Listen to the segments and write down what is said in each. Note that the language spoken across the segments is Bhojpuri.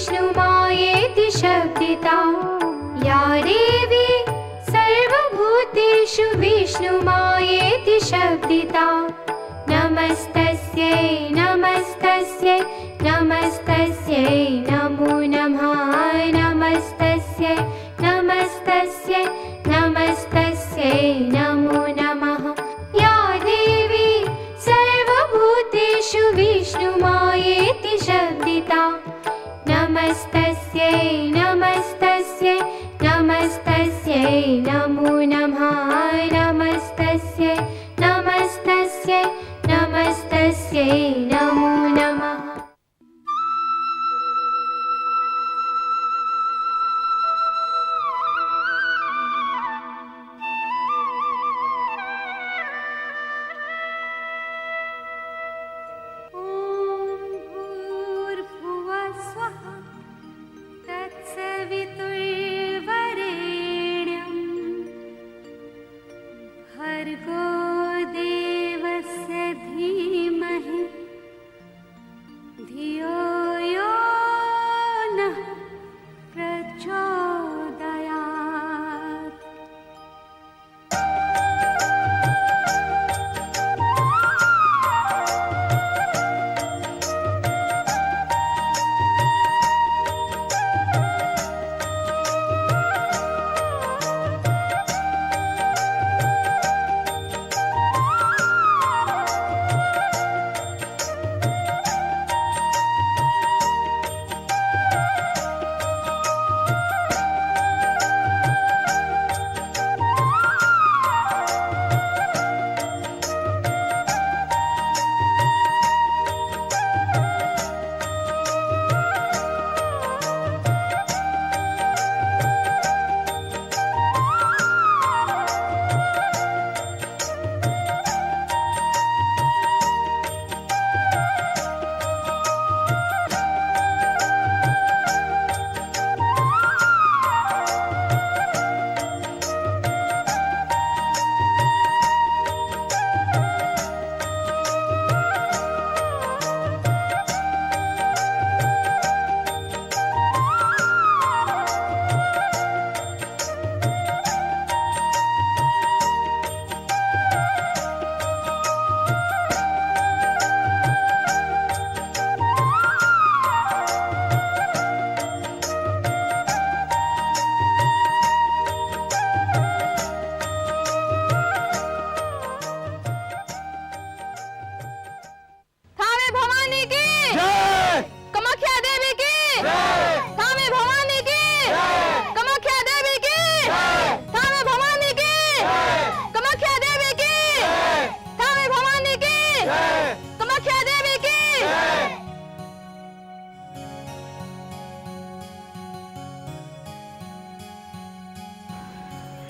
विष्णुमायेति शब्दिता या देवी सर्वभूतेषु विष्णुमायेति शब्दिता नमस्तस्यै नमस्तस्यै नमस्तस्यै नमो नमः नमस्तस्यै नमस्तस्यै नमस्तस्यै नमो नमः या देवी सर्वभूतेषु विष्णुमायेति शब्दिता नमस्तस्यै नमस्तस्यै नमस्तस्यै नमो नमः नमस्तस्यै नमस्तस्यै नमस्तस्यै नमो नमः।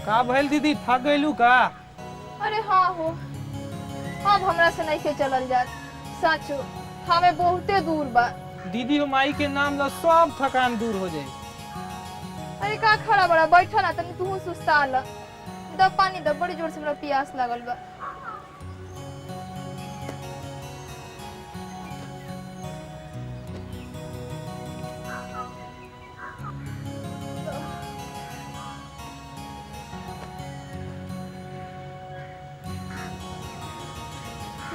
का भइल दीदी, थक गइलू का? अरे हाँ हो, अब हमरा से नहीं के चलल जात। साचो हमें बहुते दूर बा। दीदी हो माई के नाम ला सब थकान दूर हो जाए। अरे का खड़ा बड़ा बैठा ना, तनी तू सुस्ता ला। दब पानी दब, बड़ी जोर से हमरा प्यास लागल बा।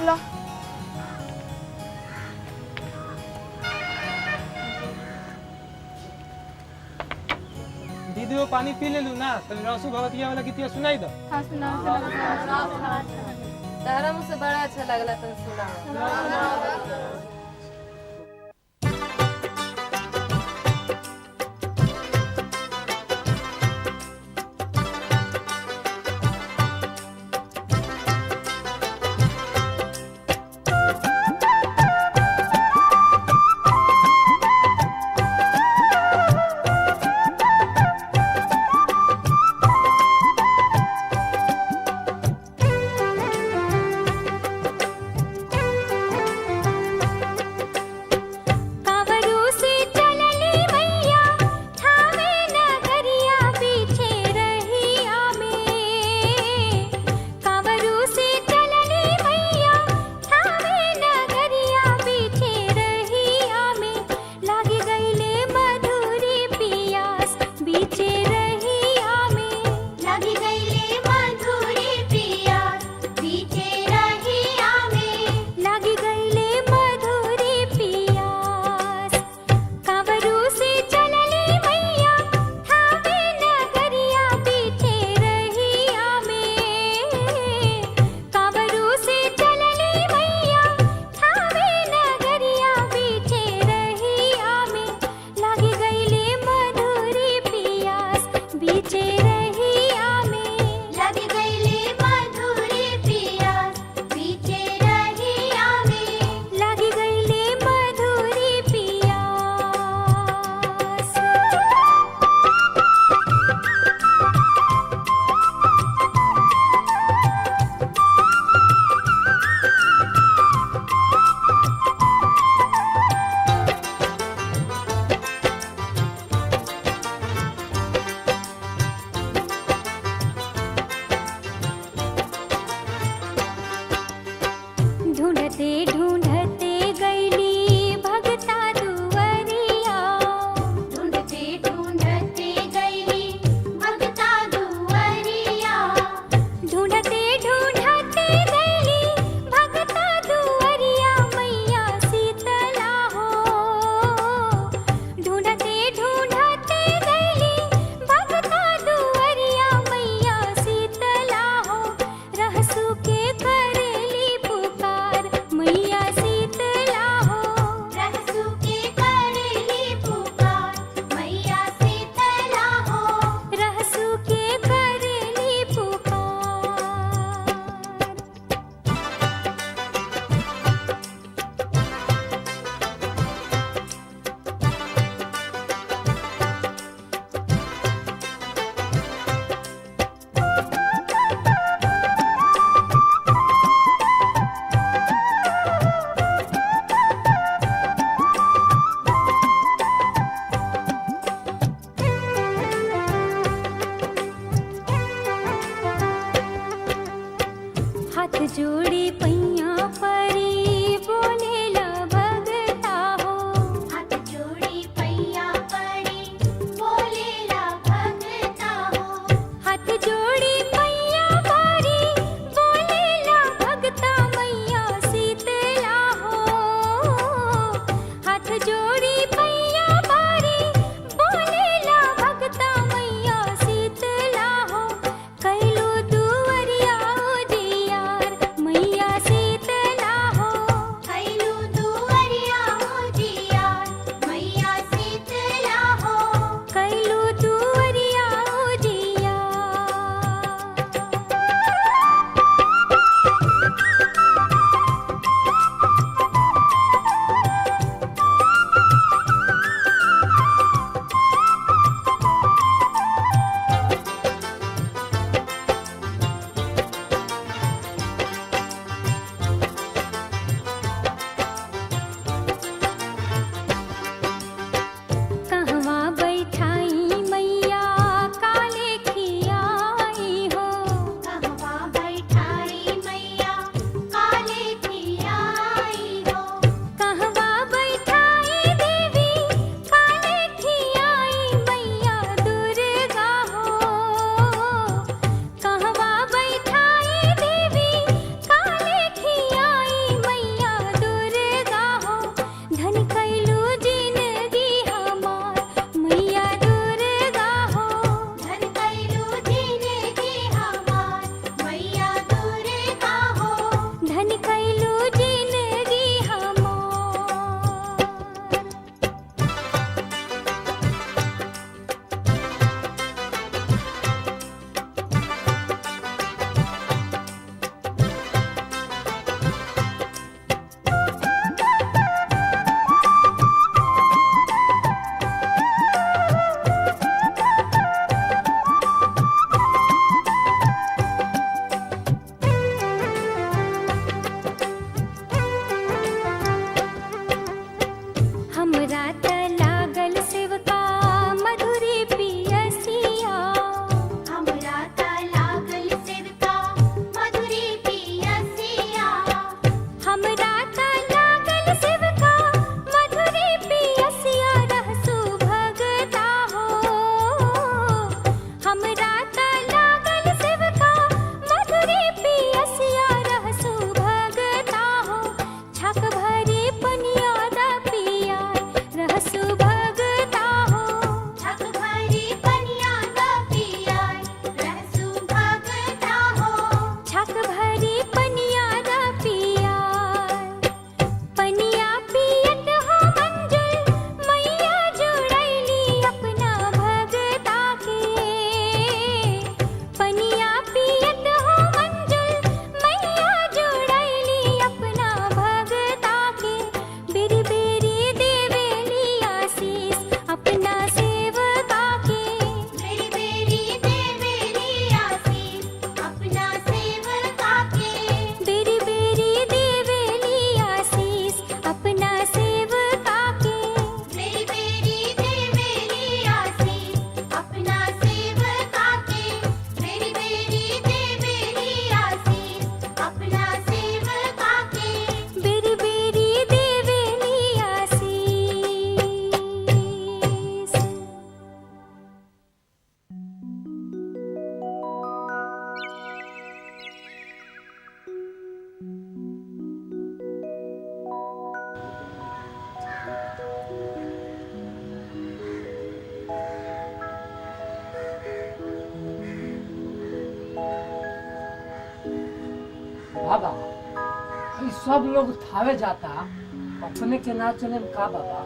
ला दीदी वो पानी पी ले लू ना, तो रसू भगतिया वाला गीतिया सुनाई दो। हाँ सुना। तारा मुझसे बड़ा अच्छा लगला तो सुना। जोड़ी पैया बारी बोलेला भगता मैया शीतला हो कैलू दुवरिया उजियार मैया शीतला हो कैलू दुवरिया उजियार मैया शीतला हो कैलू दुवरिया उजियार। कहवा बैठाई मैया काले खियाई हो कहवा बैठाई मैया काले खियाई हो कहवा बैठाई देवी काले खियाई मैया दुर्गा हो कहवा बैठाई देवी काले खियाई मैया दुर्गा हो धन कैलू जिंदगी हमार मैया दुर्गा हो धन कैलू जिंदगी हमार मैया दुर्गा हो धन कैलू जिंदगी हमार। हमरा त लागल सेवका मधुरी पियसिया हमरा त लागल सेवका मधुरी पियसिया हमरा त लागल सेवका मधुरी पियसिया रहसु भगता हो हमरा त लागल सेवका मधुरी पियसिया रहसु भगता हो छक भरी पनिया दा पिया रहसु भगता हो छक भरी पनिया दा पिया रहसु भगता हो छक भरी पनिया दा पिया पनिया पियत हो मंजुल मैया जुड़ैली अपना भगता के पनिया पियत हो मंजुल मैया जुड़ैली अपना भगता के बेरी बेरी देवेली आशीष अपना सेवका के बेरी बेरी देवेली आशीष अपना सेवका के बेरी बेरी देवेली आशीष अपना सेवका के बेरी बेरी देवेली आशीष अपना सेवका के बेरी बेरी देवेली आशीष अपना सेवका के बेरी बेरी देवेली आशीष। बाबा ई सब लोग थावे जाता अपने के ना चले का बाबा?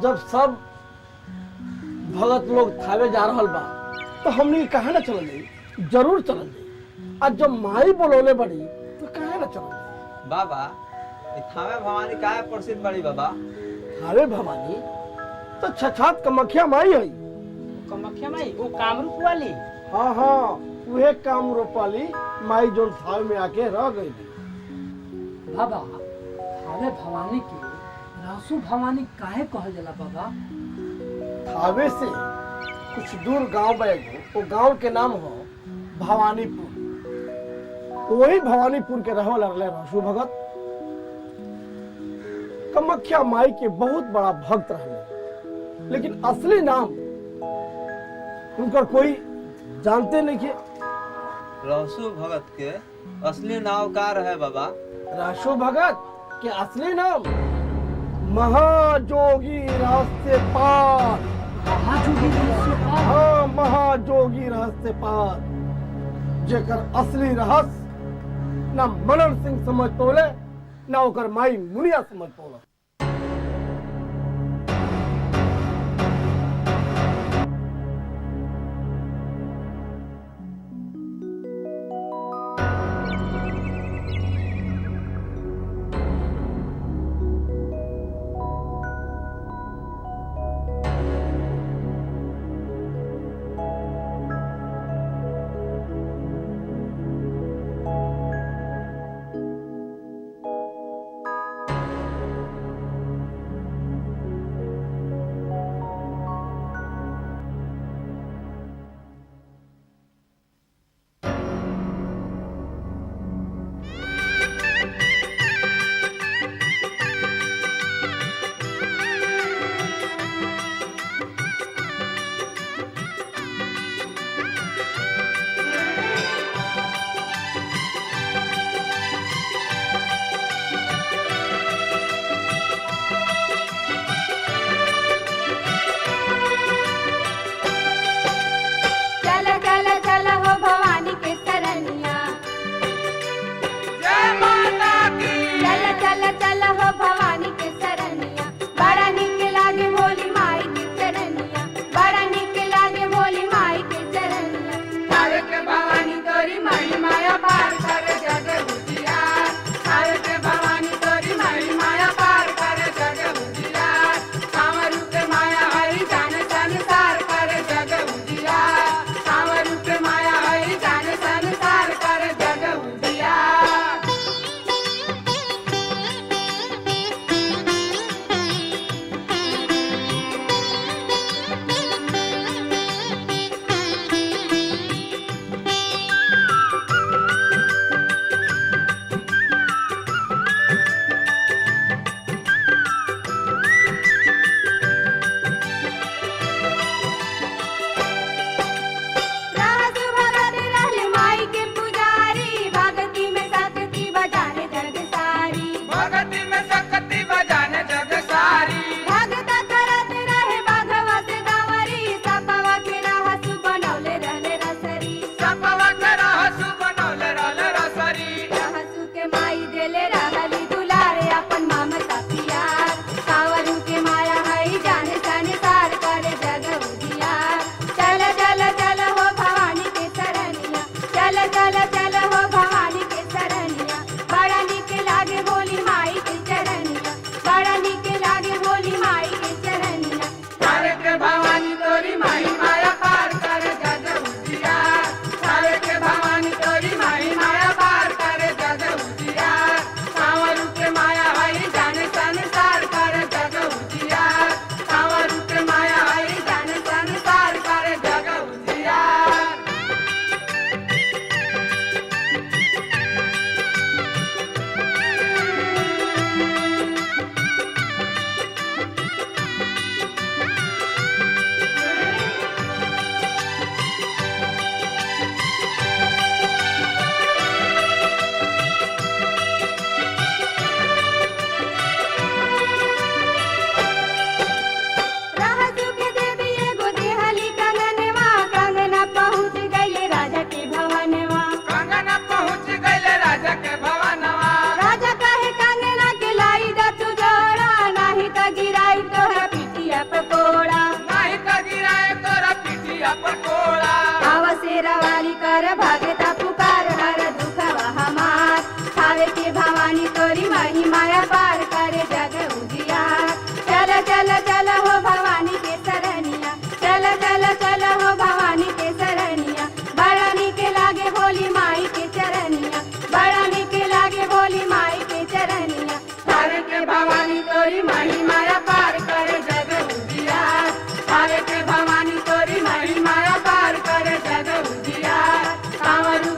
जब सब भगत लोग थावे जा रहल बा तो हमनी कहे ना चलल जाई? जरूर चलल जाई। आज जब माई बोलौले बड़ी तो कहे ना चलल जाई? बाबा ई थावे भवानी काहे प्रसिद्ध बड़ी बाबा? थावे भवानी तो छछात कमख्या माई है। कमख्या माई वो कामरूप वाली। हाँ हाँ वह काम रोपाली माई जोन थावे में आके रह गई। बाबा थावे भवानी के रासु भवानी काहे कहल जाला बाबा? थावे से कुछ दूर गांव बैगो, वो गांव के नाम हो भवानीपुर। वही भवानीपुर के रहने वाले रासु भगत कामाख्या माई के बहुत बड़ा भक्त रहने, लेकिन असली नाम उनका कोई जानते नहीं के। रासु भगत के असली नाम का रहे बाबा? रासु भगत के असली नाम महाजोगी रहस्य पार। महाजोगी रहस्य पार। हाँ, महाजोगी रहस्य पार, जेकर असली रहस्य ना मनन सिंह समझ पौले ना ओकर माई मुनिया समझ पौला। भवानी तोरी माही माया पार करे जग उजिया कांवरू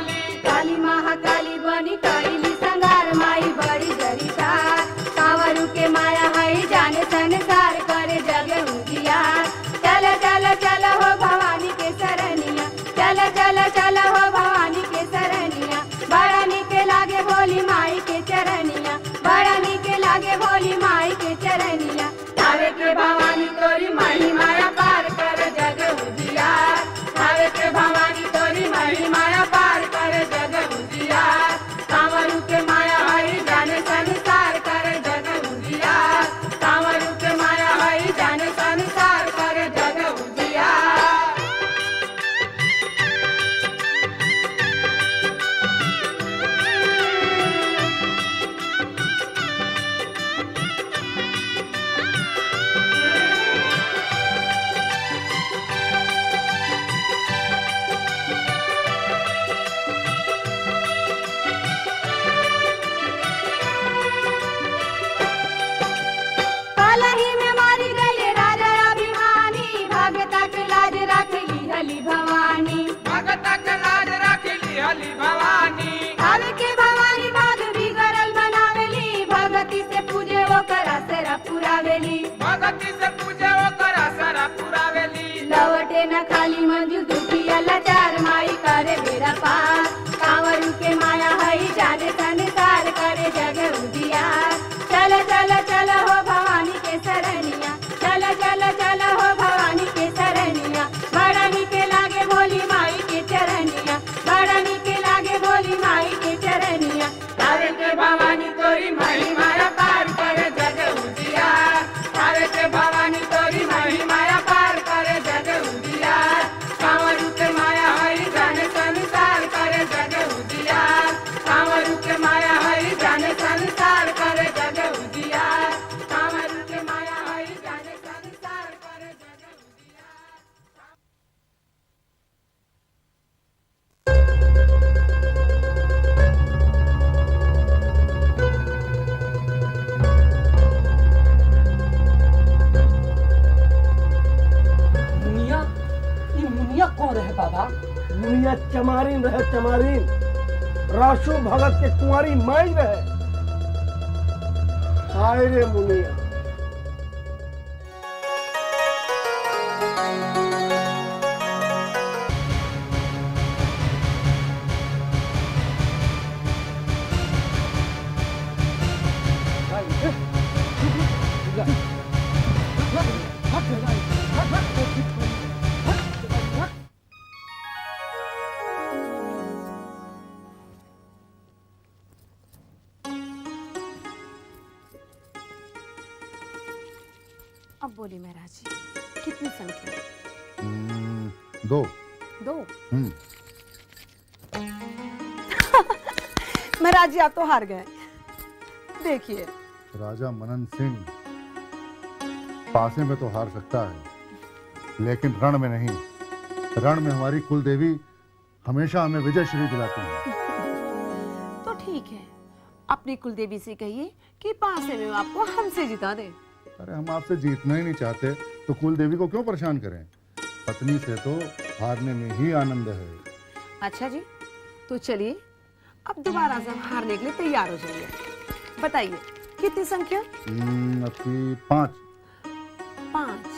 वाली काली महाकाली बनी कैली संगार माई बड़ी जरीदार कांवरू के माया है जाने संसार करे जग उजियार चल चल चल हो भवानी के सरनिया चल चल चल हो भवानी के सरनिया बड़ा निके लागे भोली माई के चरनिया बड़ा निके लागे भोली माई के चरनिया तावे के भवानी तोरी माई माया पार कर जग उजियार तावे के भवानी तोरी माई माया पार कर जग उजियार कांवरू के माया हई जाने संसार कर जग उजियार कांवरू के माया हई जाने संसार कर जग उजियार कालही में मारी गई राजा अभिमानी भगता के लाज रख ली हली भवानी भगता के लाज रखली हली भवानी आवे के भवानी भाग बिगड़ल बनावेली भगती से पूजे ओकर असरा पुरावेली भगती से पूजे ओकर असरा पुरावेली लवटे न खाली मंजू दुखिया लाचार माई करे बेरा पार कांवरू के माया हई जाने संसार करे जग उजियार चल चल चल हो भवानी के सरनिया चल चल चल हो भवानी के सरनिया बड़ा निके लागे भोली माई के चरनिया बड़ा निके लागे भोली माई के चरनिया तावे के भवानी तोरी माई माया पार करे जग उजियार तावे के भवानी तोरी माई माया पार करे जग उजियार कांवरू के माया हई जाने संसार करे जग उजियार कांवरू के माया हई जाने संसार करे जग उजियार कांवरू के माया हई जाने संसार करे जग उजियार मुनिया ये मुनिया कौन है बाबा? दुनिया चमारिन रहे चमारिन रासु भगत के कुंवारी माई रहे हाय रे मुनिया अब बोली महाराज जी कितनी संख्या? दो। दो। हम्म। महाराज जी आप तो हार गए। देखिए राजा मनन सिंह पासे में तो हार सकता है लेकिन रण में नहीं। रण में हमारी कुल देवी हमेशा हमें विजय श्री दिलाती है। तो ठीक है अपनी कुल देवी से कहिए कि पासे में आपको हमसे जिता दे। अरे हम आपसे जीतना ही नहीं चाहते तो कुल देवी को क्यों परेशान करें? पत्नी से तो हारने में ही आनंद है। अच्छा जी तो चलिए अब दोबारा से हम हारने के लिए तैयार हो जाइए। बताइए कितनी संख्या? आपकी 5। 5।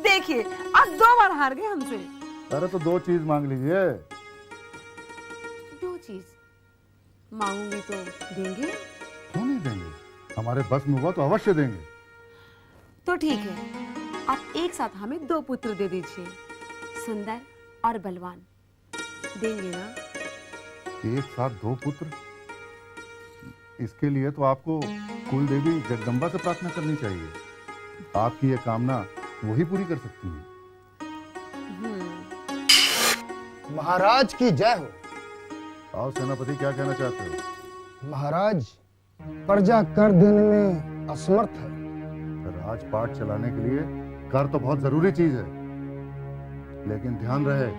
देखिए आप 2 बार हार गए हमसे। अरे तो 2 चीज मांग लीजिए। 2 चीज मांगूंगी तो देंगे? क्यों नहीं देंगे? हमारे बस में हुआ तो अवश्य देंगे। तो ठीक है आप एक साथ हमें 2 पुत्र दे दीजिए सुंदर और बलवान। देंगे ना? एक साथ 2 पुत्र? इसके लिए तो आपको कुल देवी जगदम्बा से प्रार्थना करनी चाहिए। आपकी ये कामना वही पूरी कर सकती है। महाराज की जय हो। आओ सेनापति क्या कहना चाहते हो? महाराज प्रजा कर देने में असमर्थ है। राजपाट चलाने के लिए कर तो बहुत जरूरी चीज है लेकिन ध्यान रहे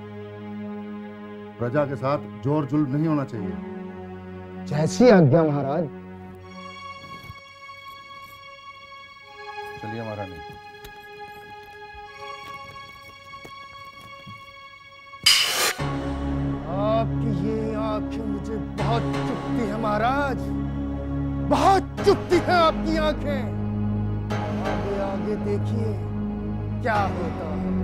प्रजा के साथ जोर जुल्म नहीं होना चाहिए। जैसी आज्ञा महाराज। चलिए महारानी। कि ये आंखें मुझे बहुत चुभती है महाराज, बहुत चुभती है आपकी आंखें। आगे आगे देखिए क्या होता है।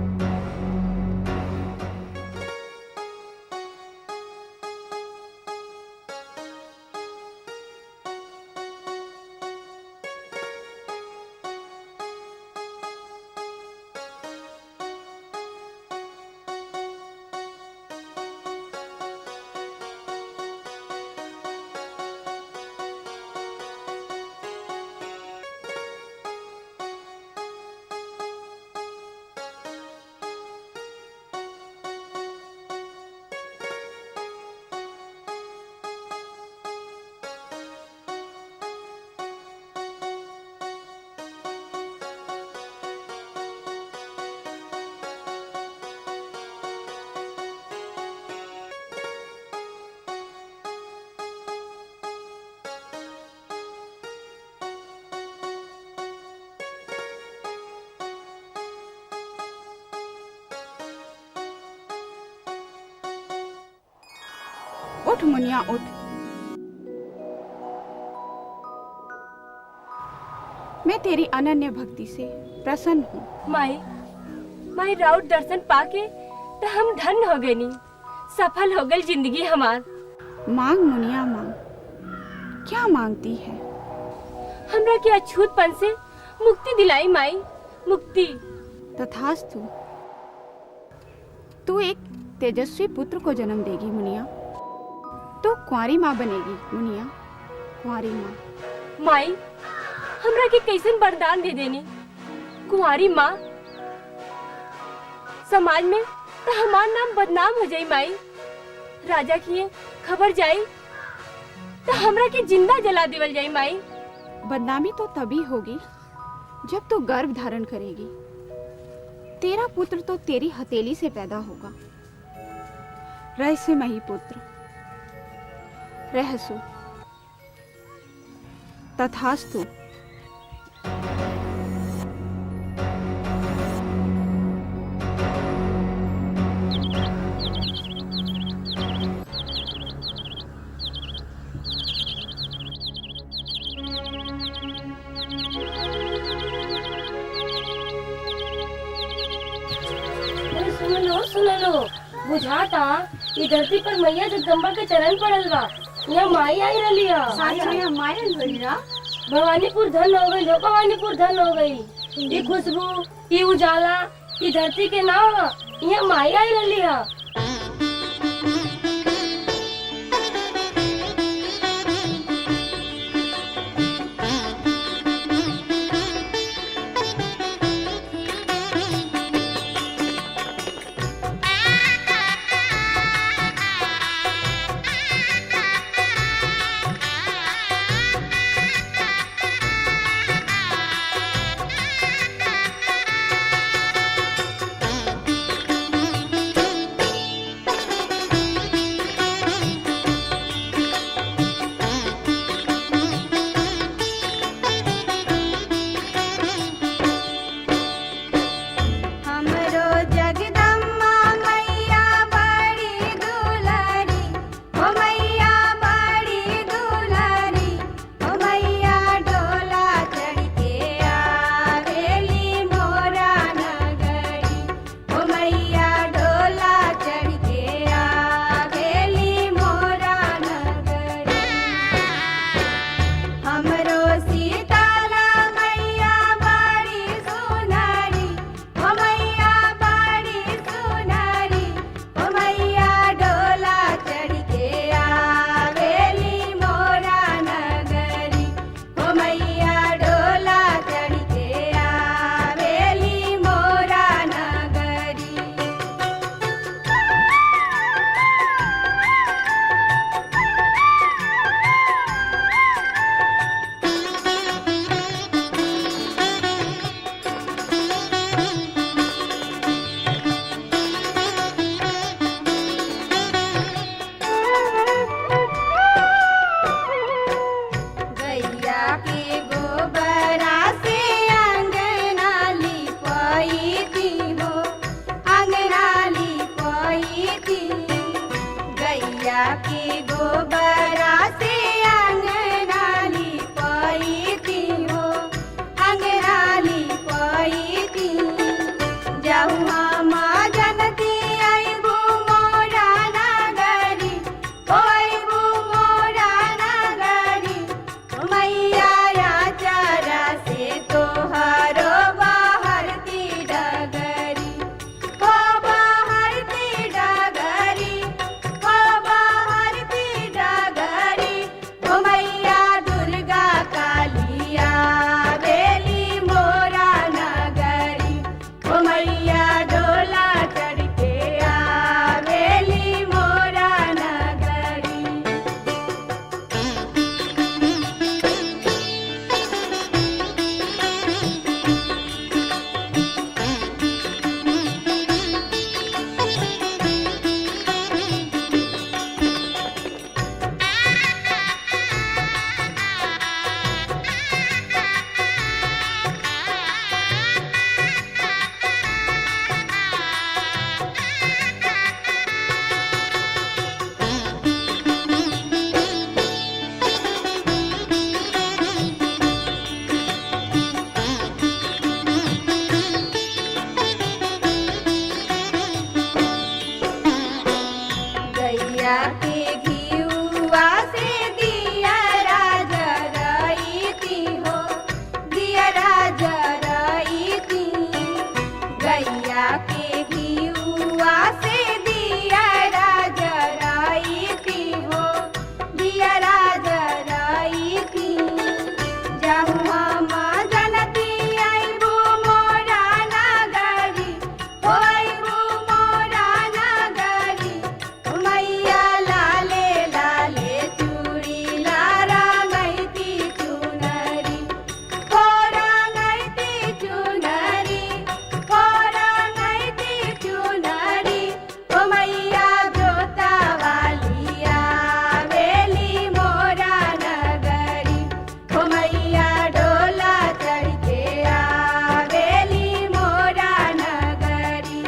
उठ मुनिया उठ। मैं तेरी अनन्य भक्ति से प्रसन्न हूँ। माई माई राउत दर्शन पाके तो हम धन्य हो गए नी, सफल हो गई जिंदगी हमार। मांग मुनिया मांग, क्या मांगती है? हमरा के अछूतपन से मुक्ति दिलाई माई, मुक्ति। तथास्तु। तू एक तेजस्वी पुत्र को जन्म देगी मुनिया। तो कुंवारी माँ बनेगी मुनिया, कुंवारी माँ। माई हमरा के कैसन वरदान दे देनी, कुंवारी माँ। समाज में तो हमार नाम बदनाम हो जाई माई, राजा की खबर जाई तो हमरा के जिंदा जला देवल जाई माई। बदनामी तो तभी होगी जब तू गर्भ धारण करेगी। तेरा पुत्र तो तेरी हथेली से पैदा होगा। रहस्यमयी पुत्र, रहसु। तथास्तु। सुन लो, बुझाता ये धरती पर मैया जगदम्बा के चरण पड़ल बा। यहाँ माई आई रही है। भवानीपुर धन हो गई, भवानीपुर धन हो गई। ये खुशबू, ये उजाला, ये धरती के नाव, यहाँ माई आई रही है। गैया के घिउआ से दिया राजा रईती हो, दिया राजा रईती। गैया के घिउआ से दिया राजा रईती हो, दिया राजा रईती। जाहु हम जनती आइबू मोरा नगरी, हो आइबू मोरा नगरी। मैया लाले लाले चूड़ी ला रंगैती चुनरी, हो रंगैती चुनरी, हो रंगैती चुनरी। हो मैया जोता वालिया बेली मोरा नगरी, हो मैया डोला चढ़ के आवेली मोरा नगरी।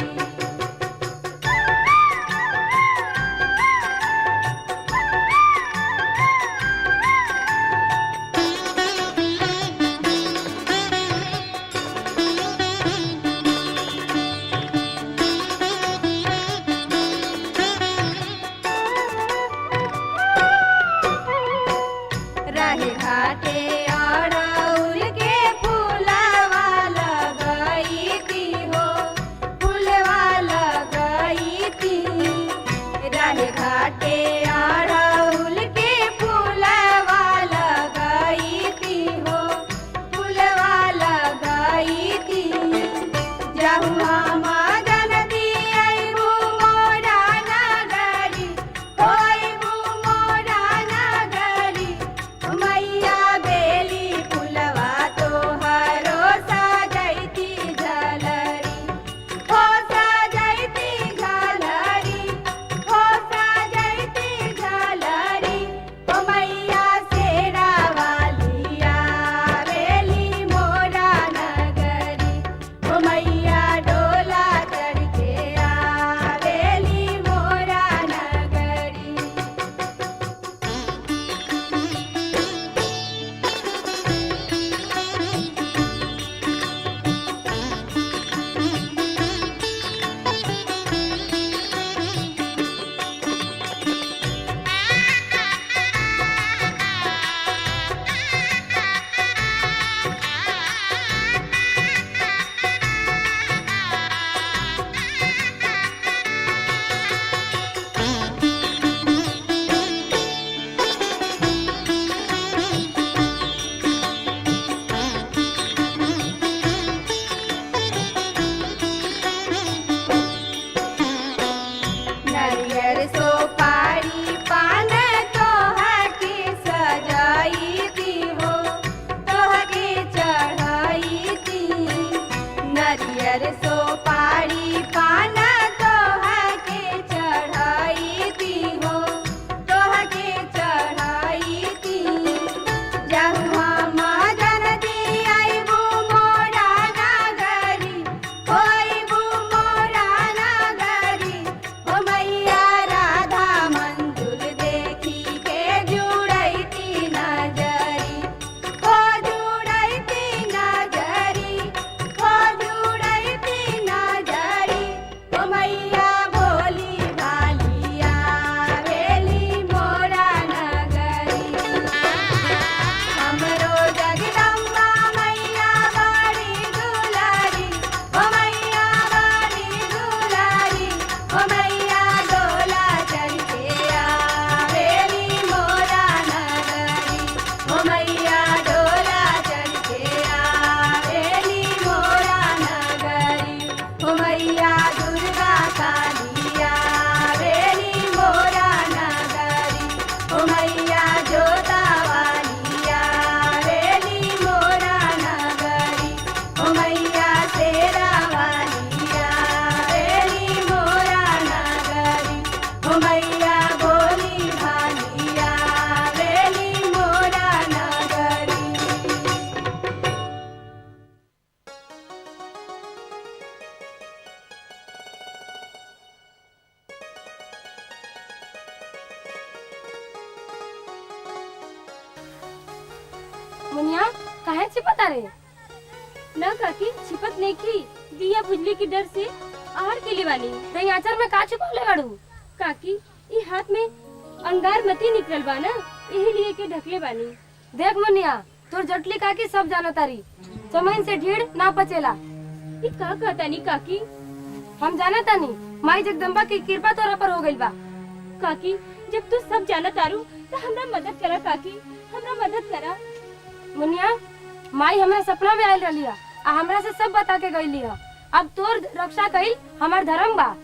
रहे घाटे अड़उल के फूलवा लगईती हो, फूलवा लगईती। रहे घाटे अड़उल के फूलवा लगईती हो, फूलवा लगईती। जाहु हम जनती आइबू मोरा नगरी, हो आइबू मोरा नगरी। मैया बेली फुलवा तोहरो सजैती झलरी, हो सजैती झलरी, हो सजैती झलरी। हो मैया शेरा वालिया बेली मोरा नगरी, हो मैया डोला चढ़ के आवेली मोरा नगरी। नरियर सोपारी पान तोहा के सजाईती हो, तोहा के चढ़ाईती। नरियर सोपारी पान तोहा के चढ़ाईती हो, तोहा के चढ़ाईती। जाहु हम जनती आइबू मोरा नगरी, हो आइबू मोरा नगरी। हो मैया राधा मंजुल देखी के जुड़ैती नजरी, हो जुड़ैती नजरी, हो जुड़ैती नजरी। हो मैया भोली भालिया बेली मोरा नगरी। हमरो जगदम्बा मैया बड़ी दुलारी, हो मैया बड़ी दुलारी। हो मैया डोला चढ़ के आवेली मोरा नगरी, हो मैया डोला चढ़ के आवेली मोरा नगरी। हो मैया दुर्गा कालिया बेली मोरा नगरी, हो मैया जोता वालिया बेली मोरा नगरी। हो मैया शेरा वालिया बेली मोरा नगरी, हो मैया भोली भालिया बेली मोरा नगरी। मुनिया काहे छिपत रे? ना काकी छिपत नहीं की, दिया बुझली की डर से आहार के लिए वाली। दही आचार में का छुपाले बाड़ू? काकी ई हाथ में अंगार मती निकल बा ना, यही लिए के ढकले बानी। देख मुनिया, तोर जटली काकी सब जाना तारी, चमन से ढीड़ ना पचेला। ई का कहतानी काकी? हम जाना तानी माई जगदम्बा की कृपा तोरा पर हो गइल बा। काकी जब तू सब जाना तारू तो हमरा मदद करा काकी, हमरा मदद करा। मुनिया, माई हमरा सपना में आयल रही, आ हमरा से सब बता के गई। अब तोर रक्षा कइल हमार धर्म बा।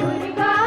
दुर्गा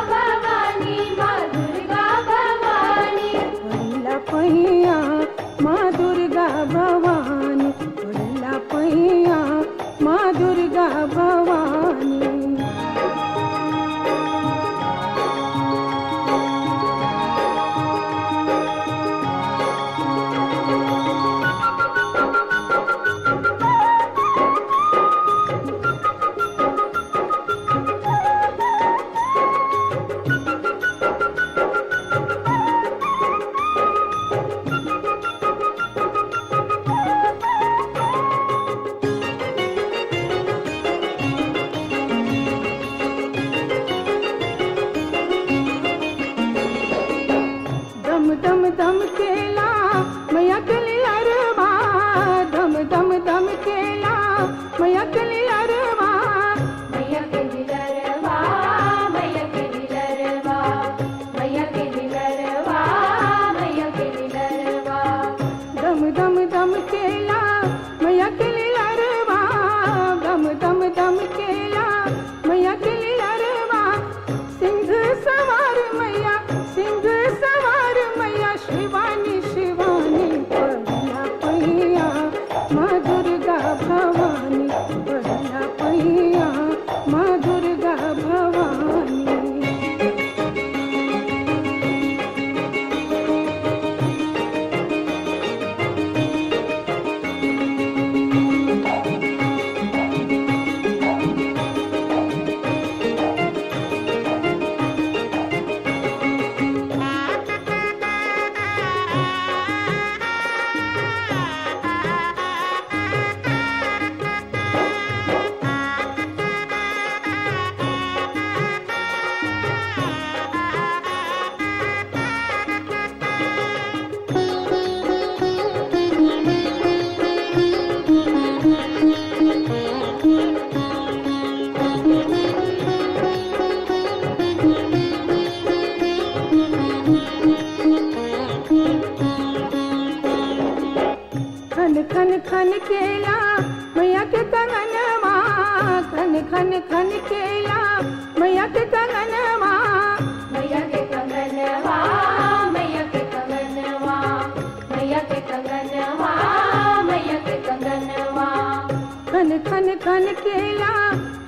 खन केला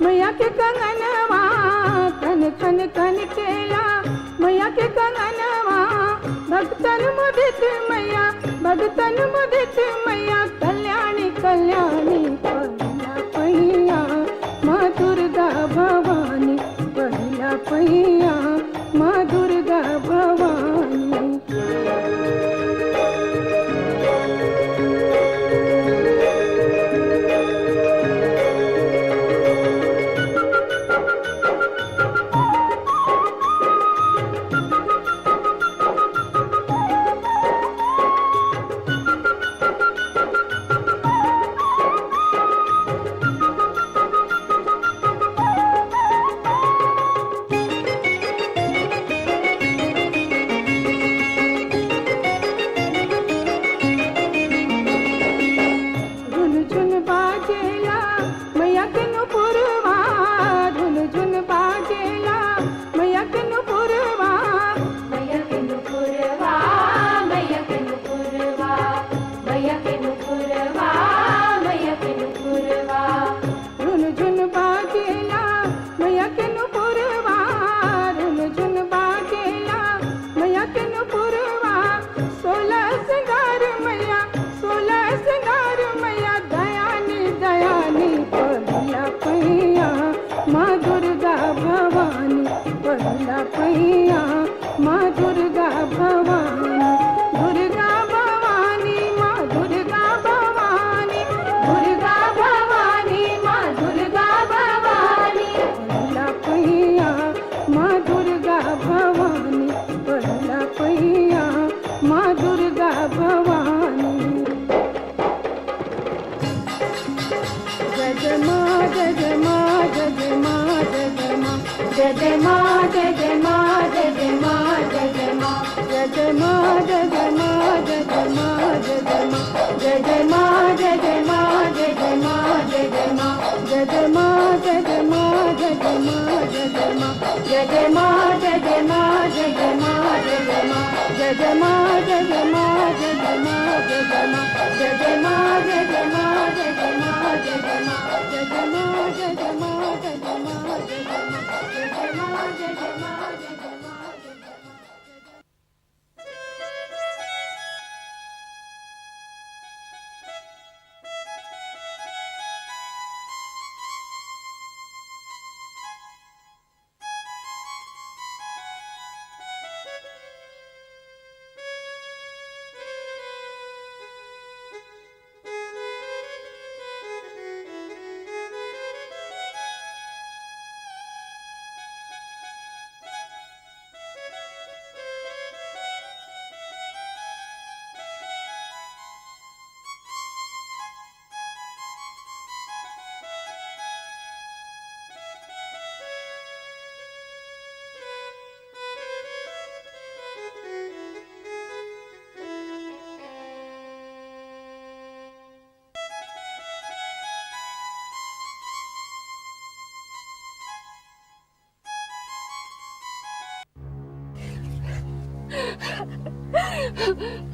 मैया के कंगनवा, खन खन खन केला मैया के कंगनवा। भक्तन मुदित मैया, भक्तन मुदित मैया, कल्याणी कल्याणी पहिला पैया माँ दुर्गा भवानी, पहिला पैया माँ दुर्गा भवानी।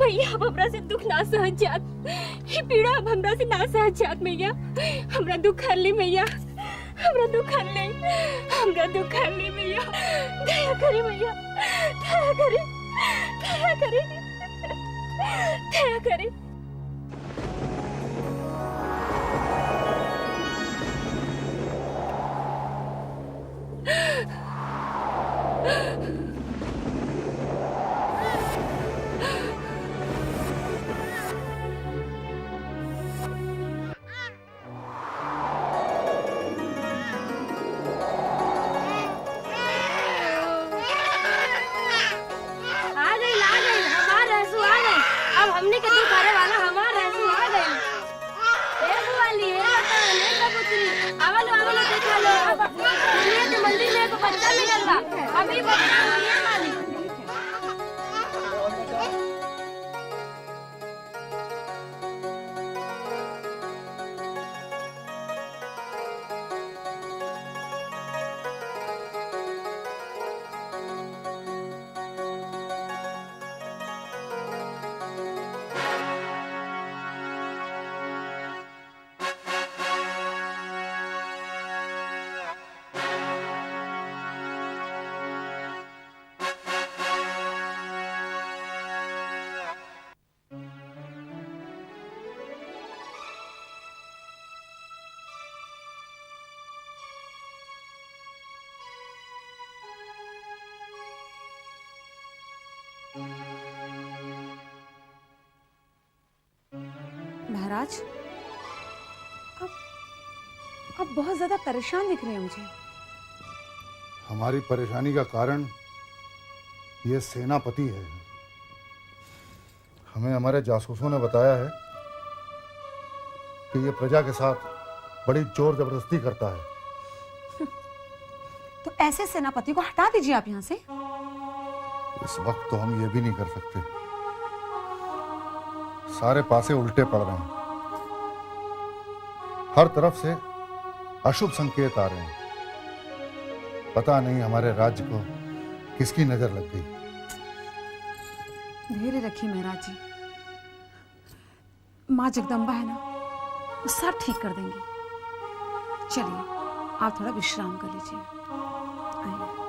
मैया अब हमरा से दुख ना सहज जात, ये पीड़ा अब हमरा से ना सहज जात मैया। हमरा दुख हर ली मैया, हमरा दुख हर ले, हमरा दुख हर ली मैया। दया करे मैया, दया करे, दया करे, दया करे। हमने के दुख करे वाला हमार रहसु आ गई। ए बुआली ए बता ले कबूतरी आवलो आवलो देखा लो, दुनिया के मंदिर में एक बच्चा मिलल बा, अभी बच्चा हुई मालिक। महाराज, अब बहुत ज्यादा परेशान दिख रहे हैं मुझे। हमारी परेशानी का कारण ये सेनापति है। हमें हमारे जासूसों ने बताया है कि ये प्रजा के साथ बड़ी जोर जबरदस्ती करता है। तो ऐसे सेनापति को हटा दीजिए आप यहाँ से। इस वक्त तो हम ये भी नहीं कर सकते। सारे पासे उल्टे पड़ रहे हैं, हर तरफ से अशुभ संकेत आ रहे हैं। पता नहीं हमारे राज्य को किसकी नजर लग गई। धैर्य रखिए महाराज जी, माँ जगदम्बा है ना, वो सब ठीक कर देंगी। चलिए आप थोड़ा विश्राम कर लीजिए। आइए।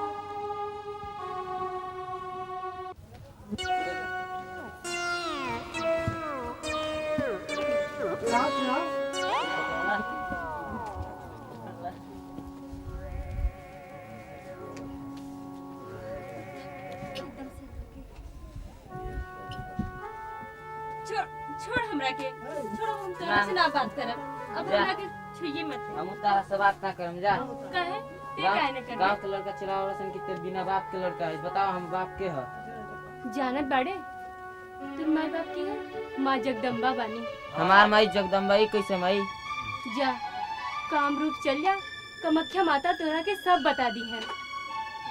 छोड़ हमरा के, छोड़, हम तोरा से ना बात करब। अब हमरा के छुइए मत। हम तारा से बात ना करम जा। काहे? ते काहे न करबे? गांव के लड़का चिल्लाओ रसन कि ते बिना बाप के लड़का है। बताओ हम बाप के ह? जानत बाड़े? तुम माई बाप की है? माँ जगदम्बा बानी। हमार माई जगदम्बा ही कैसे माई? जा, कामरूप चल जा, कामाख्या माता तोरा के सब बता दी है।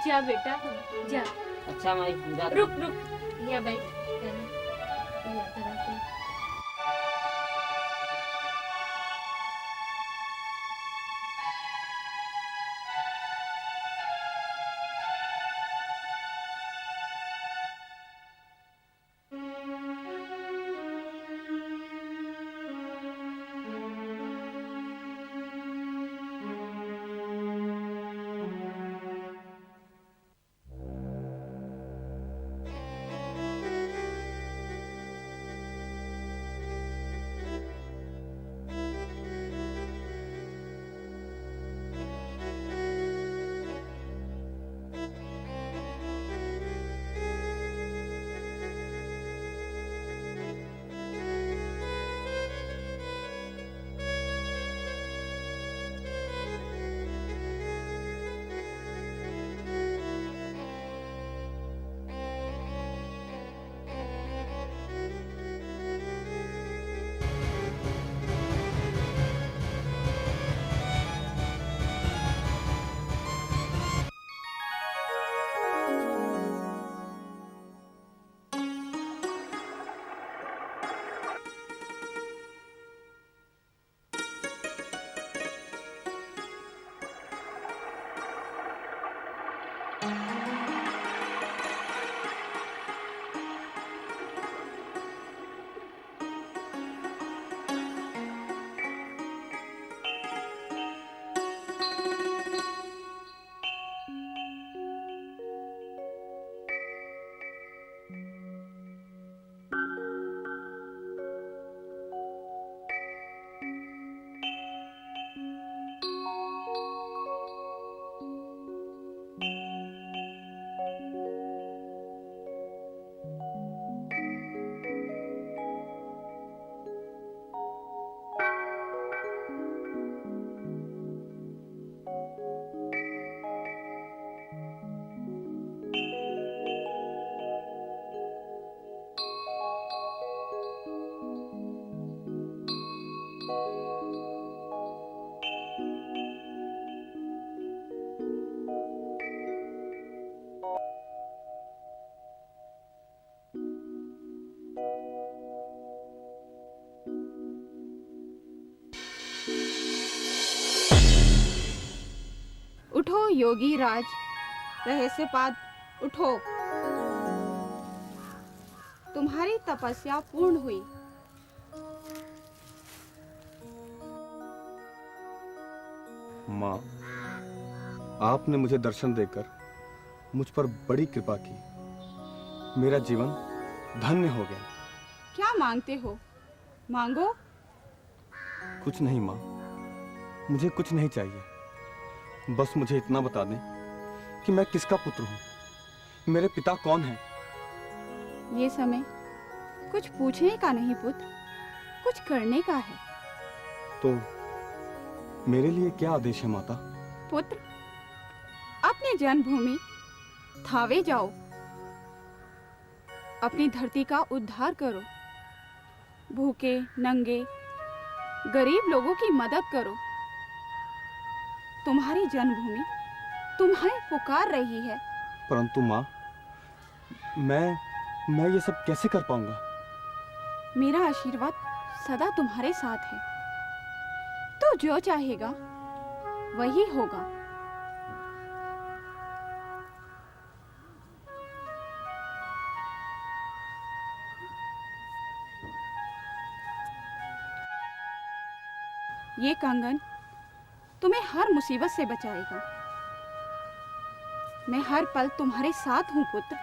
जा बेटा, जा। अच्छा माई, जा। रुक रुक, यहाँ बैठ। यहाँ तरह से। उठो योगी राज, रहस्यपाद उठो। तुम्हारी तपस्या पूर्ण हुई। माँ, आपने मुझे दर्शन देकर मुझ पर बड़ी कृपा की। मेरा जीवन धन्य हो गया। क्या मांगते हो? मांगो। कुछ नहीं माँ, मुझे कुछ नहीं चाहिए। बस मुझे इतना बता दें कि मैं किसका पुत्र हूँ, मेरे पिता कौन हैं। ये समय कुछ पूछने का नहीं पुत्र, कुछ करने का है। तो मेरे लिए क्या आदेश है माता? पुत्र, अपनी जन्मभूमि थावे जाओ, अपनी धरती का उद्धार करो, भूखे नंगे गरीब लोगों की मदद करो। तुम्हारी जन्मभूमि तुम्हें पुकार रही है। परंतु माँ, मैं ये सब कैसे कर पाऊंगा? मेरा आशीर्वाद सदा तुम्हारे साथ है। तो जो चाहेगा वही होगा। ये कंगन तुम्हें हर मुसीबत से बचाएगा। मैं हर पल तुम्हारे साथ हूं पुत्र।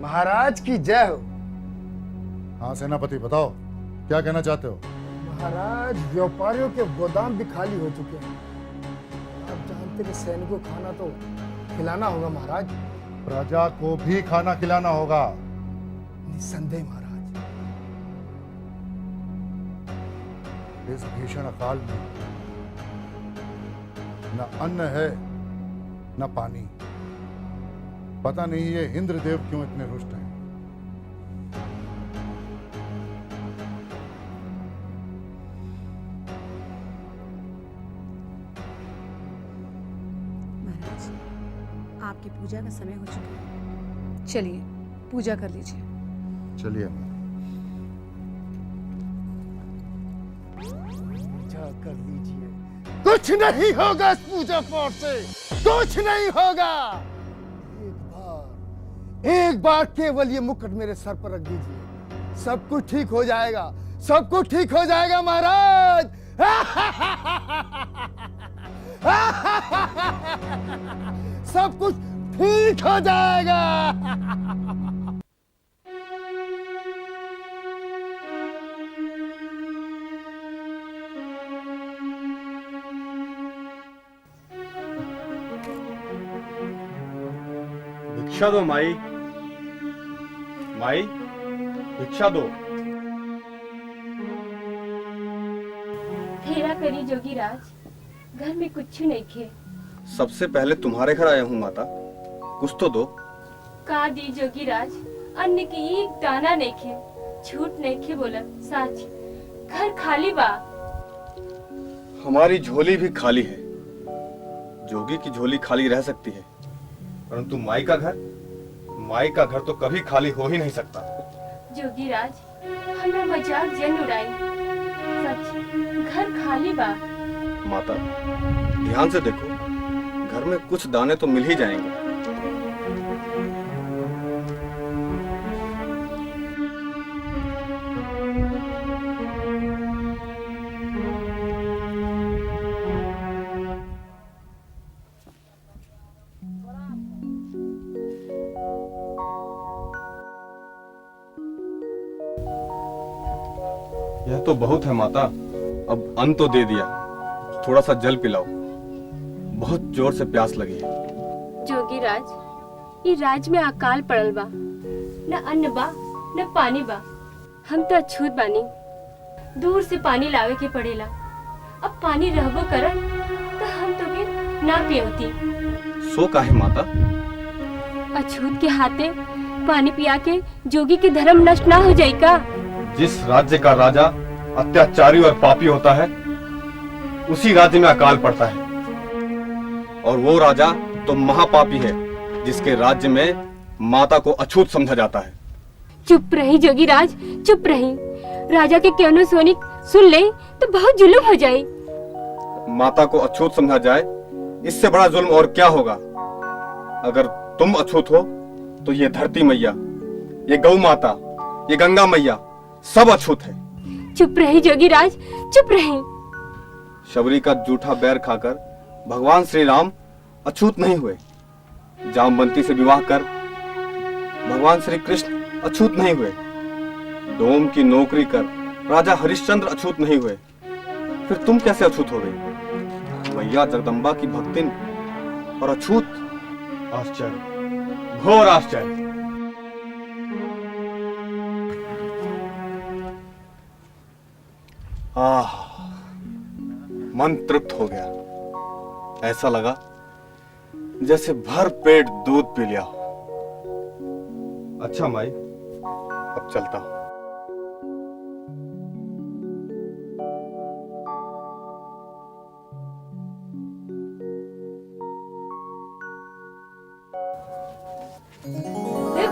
महाराज की जय हो। हाँ सेनापति, बताओ क्या कहना चाहते हो? महाराज, व्यापारियों के गोदाम भी खाली हो चुके हैं। आप जानते हैं सैनिकों को खाना तो खिलाना होगा महाराज। प्रजा को भी खाना खिलाना होगा। निस्संदेह महाराज। इस भीषण अकाल में न अन्न है न पानी। पता नहीं ये इंद्रदेव क्यों इतने रुष्ट हैं। महाराज, आपकी पूजा का समय हो चुका है। चलिए पूजा कर लीजिए। चलिए पूजा कर लीजिए। कुछ नहीं होगा इस पूजा पाठ से, कुछ नहीं होगा। एक बार केवल ये मुकुट मेरे सर पर रख दीजिए, सब कुछ ठीक हो जाएगा, सब कुछ ठीक हो जाएगा महाराज। सब कुछ ठीक हो जाएगा। भिक्षा दो माई, माई भिक्षा दो। फेरा करी जोगीराज, घर में कुछ नहीं खे। सबसे पहले तुम्हारे घर आया हूँ माता, कुछ तो दो। का दी जोगीराज, अन्न की एक दाना नहीं खे, झूठ नहीं खे बोला, सच। घर खाली बा। हमारी झोली भी खाली है। जोगी की झोली खाली रह सकती है, परंतु माई का घर तो कभी खाली हो ही नहीं सकता। जोगीराज, हमरा मजाक जन उड़ाई, सच घर खाली बा। माता ध्यान से देखो, घर में कुछ दाने तो मिल ही जाएंगे। यह तो बहुत है माता, अब अन्न तो दे दिया, थोड़ा सा जल पिलाओ, बहुत जोर से प्यास लगी है। जोगीराज, ये राज में अकाल पड़ल बा, न अन्न बा न पानी बा। हम तो अछूत बानी, दूर से पानी लावे के पड़ेला। अब पानी रहबो करन तो हम तो के ना पियवती। सो काहे माता? अछूत के हाथे पानी पिया के जोगी के धर्म नष्ट ना हो जाए का? जिस राज्य का राजा अत्याचारी और पापी होता है, उसी राज्य में अकाल पड़ता है। और वो राजा तो महापापी है, जिसके राज्य में माता को अछूत समझा जाता है। चुप रही जोगीराज, चुप रही। राजा के क्यों सोनी सुन ले तो बहुत जुल्म हो जाए। माता को अछूत समझा जाए, इससे बड़ा जुल्म और क्या होगा? अगर तुम अछूत हो तो ये धरती मैया, ये गौ माता, ये गंगा मैया सब अछूत है। चुप रही जोगीराज, चुप रही। शबरी का जूठा बैर खाकर भगवान श्री राम अछूत नहीं हुए। जामवंती से विवाह कर भगवान श्री कृष्ण अछूत नहीं हुए। डोम की नौकरी कर राजा हरिश्चंद्र अछूत नहीं हुए। फिर तुम कैसे अछूत हो गई? मैया जगदम्बा की भक्तिन और अछूत? आश्चर्य, घोर आश्चर्य। मन तृप्त हो गया। ऐसा लगा जैसे भर पेट दूध पी लिया। अच्छा माई, अब चलता हूं।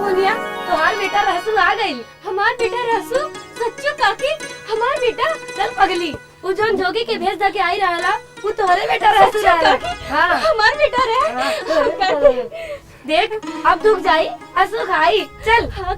बोलिया तुम्हार बेटा रहसू आ गई। हमार बेटा रहसू? सच्चू काकी हमार बेटा? चल पगली, वो जोन जोगी के भेज दे के आई रहला वो तोहरे बेटा रहसू रहला। हां हमार बेटा रहे। देख अब दुख जाई असु खाई। चल। हां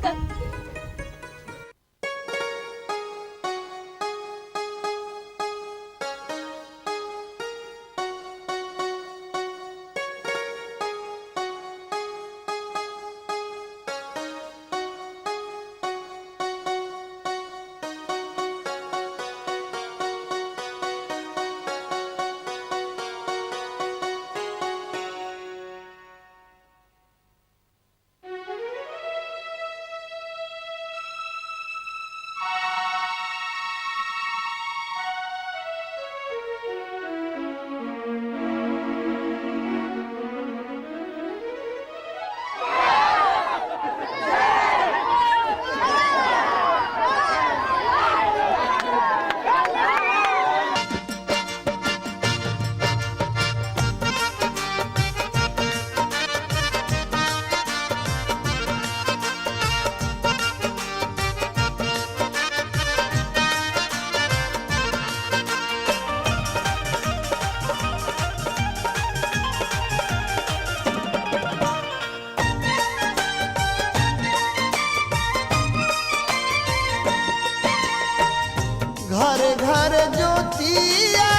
घर घर ज्योतिया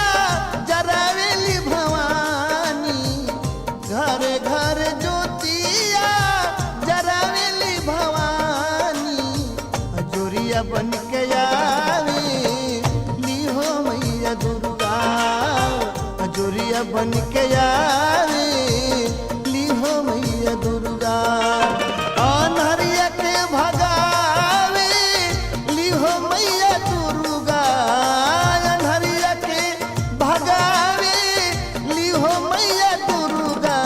जरावेली भवानी, घर घर ज्योतिया जरावेली भवानी। जोरिया बन के आवे ली हो मैया दुर्गा, जोरिया बन के आवे ली हो मैया दुर्गा। अनहरिया के भगावे ली हो मैया दुर्गा, अनहरिया के भगावे ली हो मैया दुर्गा।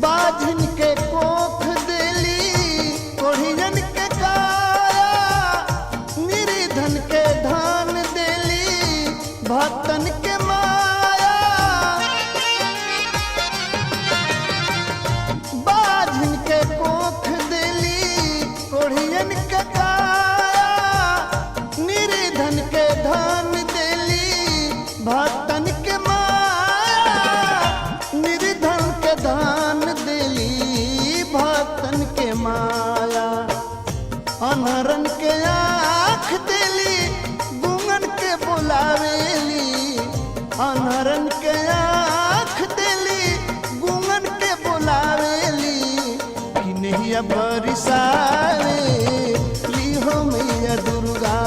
बाझिन के कोख देली कोढ़ियन के काया, निर्धन के धान देली भक्तन के माया। बाझिन के कोख देली कोढ़ियन के काया, निर्धन के धान देली भक्तन के माया। निर्धन के धान देली भक्तन के माया। अनहरन के आँख देली गूंगन के बुलावेली, अनहरन के आँख देली गूंगन के बुलावेली। कि नहीं बरिसावे ली हो मैया दुर्गा।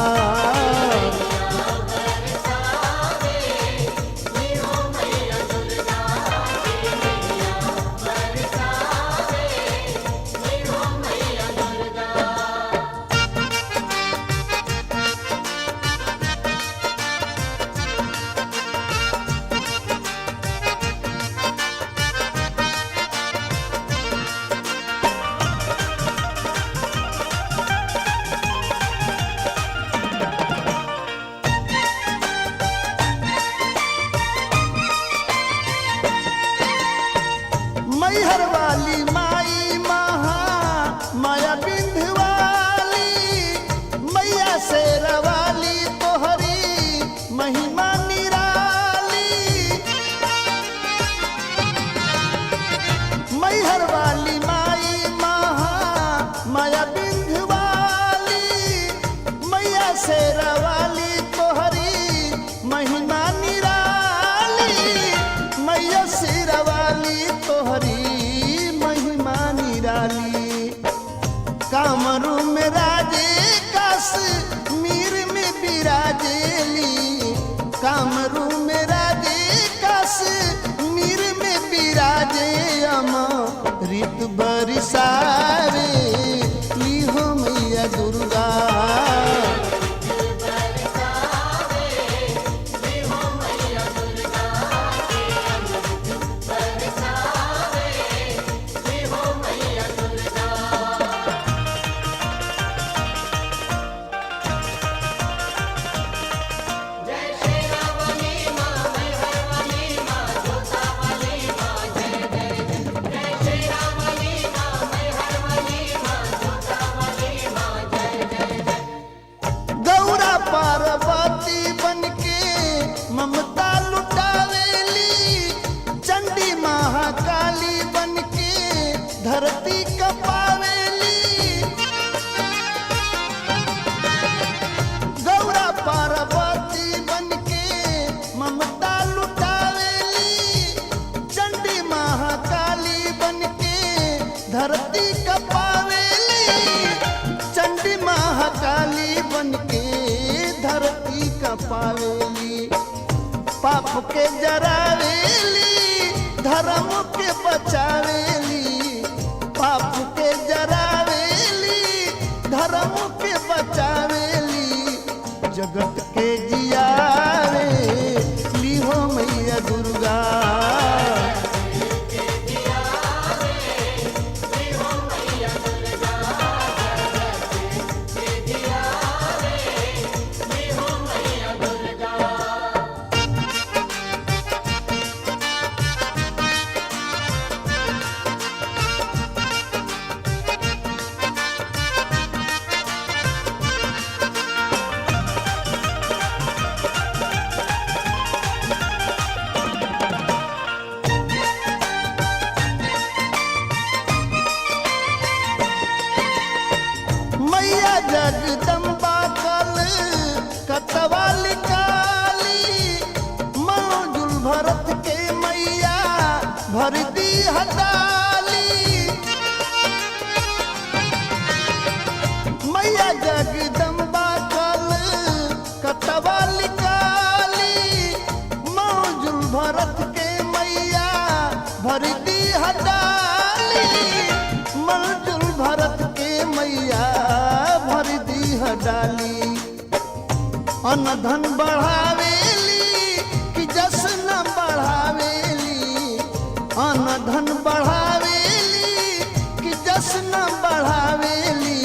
अमृत बरसावे ली हो मैया दुर्गा। गौरा पार्वती बनके ममता लुटावेली, चंडी महाकाली बनके धरती कपावेली। गौरा पार्वती बनके ममता लुटावेली, चंडी महाकाली बनके धरती कपावेली। चंडी महाकाली बनके धरती कपावेली, पाप के जरावेली धर्म के बचावेली। पाप के जरावेली धर्म के बचावेली, जगत के जियावे ली हो मैया दुर्गा। मैया जगदम्बा कल कतवाली काली, मौजुल भरत के मैया भर दी हटाली। मैया जगदम्बा कल कतवाली काली, मौजुल भरत के मैया भर दी हटाली। मौजुल भरत के मैया भर दी हडाली। अन्न धन बढ़ावेली कि जस न बढ़ावेली। अन्न धन बढ़ावेली कि जस न बढ़ावेली,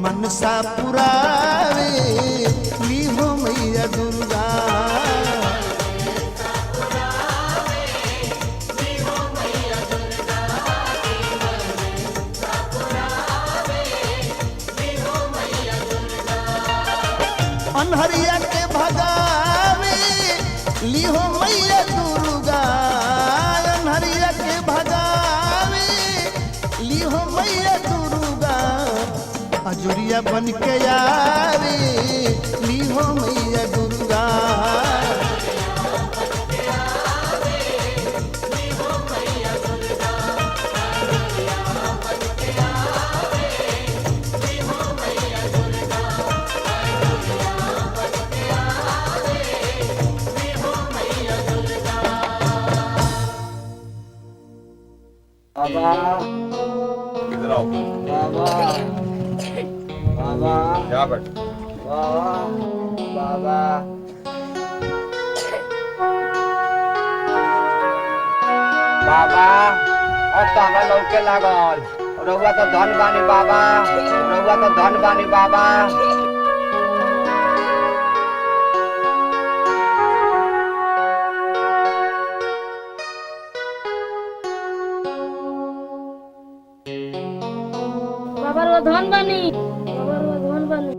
मनसा पुरावे ली हो मैया दुर्गा। अनहरिया के भगावे ली हो मैया दुर्गा। अनहरिया के भगावे ली हो मैया दुर्गा। अजुरिया बन के आवे ली हो मैया दुर्गा। बाबा इधर आओ। बाबा बाबा यहाँ बैठ। बाबा बाबा बाबा अब तो हमें लौके लागल। रउआ तो धन बानी बाबा, रउआ तो धन बानी बाबा। बाबा रो धन बनी, बाबा रो धन बनी।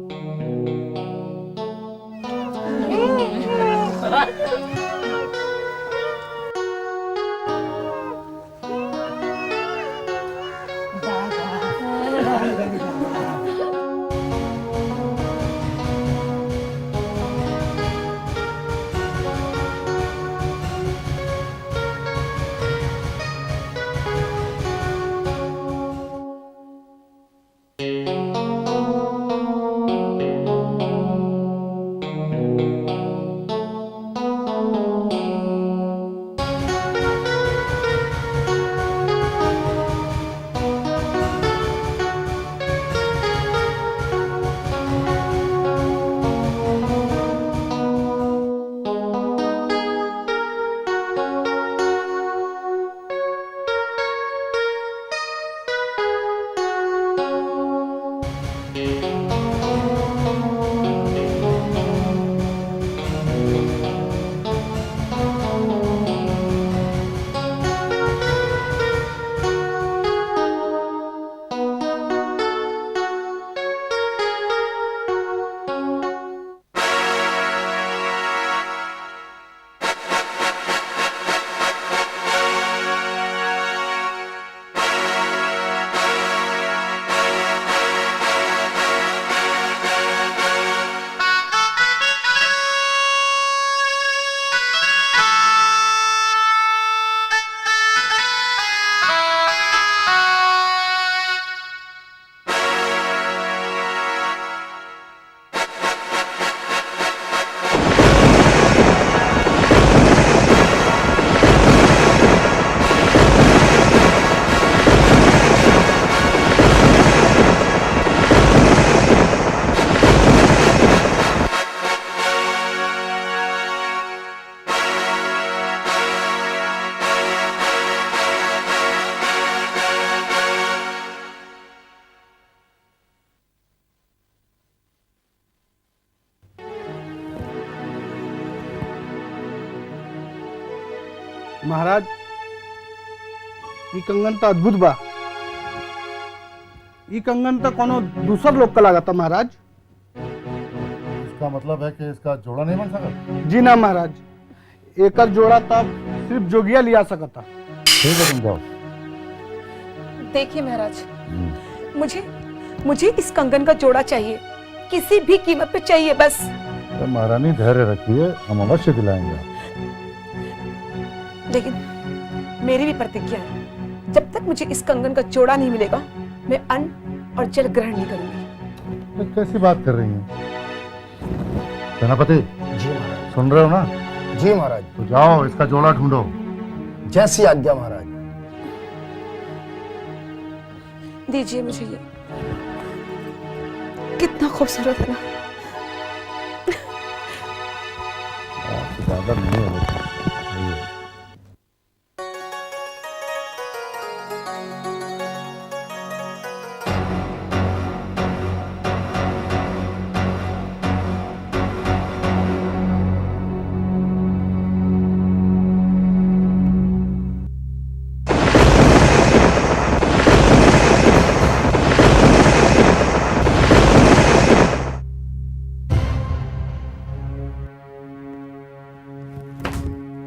महाराज ई कंगन तो अद्भुत बा। ई कंगन तो कोनो दूसर लोग का लागता महाराज। इसका मतलब है कि इसका जोड़ा नहीं बन सका? जी ना महाराज, एक जोड़ा तब सिर्फ जोगिया लिया सकता। ठीक है, तुम जाओ। देखिए महाराज, मुझे इस कंगन का जोड़ा चाहिए, किसी भी कीमत पे चाहिए बस। तो महारानी धैर्य रखिए, हम अवश्य दिलाएंगे। लेकिन मेरी भी प्रतिज्ञा है, जब तक मुझे इस कंगन का जोड़ा नहीं मिलेगा मैं अन्न और जल ग्रहण नहीं करूंगी। तो कैसी बात कर रही हैं सेनापति? जी महाराज। सुन रहे हो ना? जी महाराज। तो जाओ इसका जोड़ा ढूंढो। जैसी आज्ञा महाराज। दीजिए मुझे ये, कितना खूबसूरत है ना। ज्यादा नहीं है।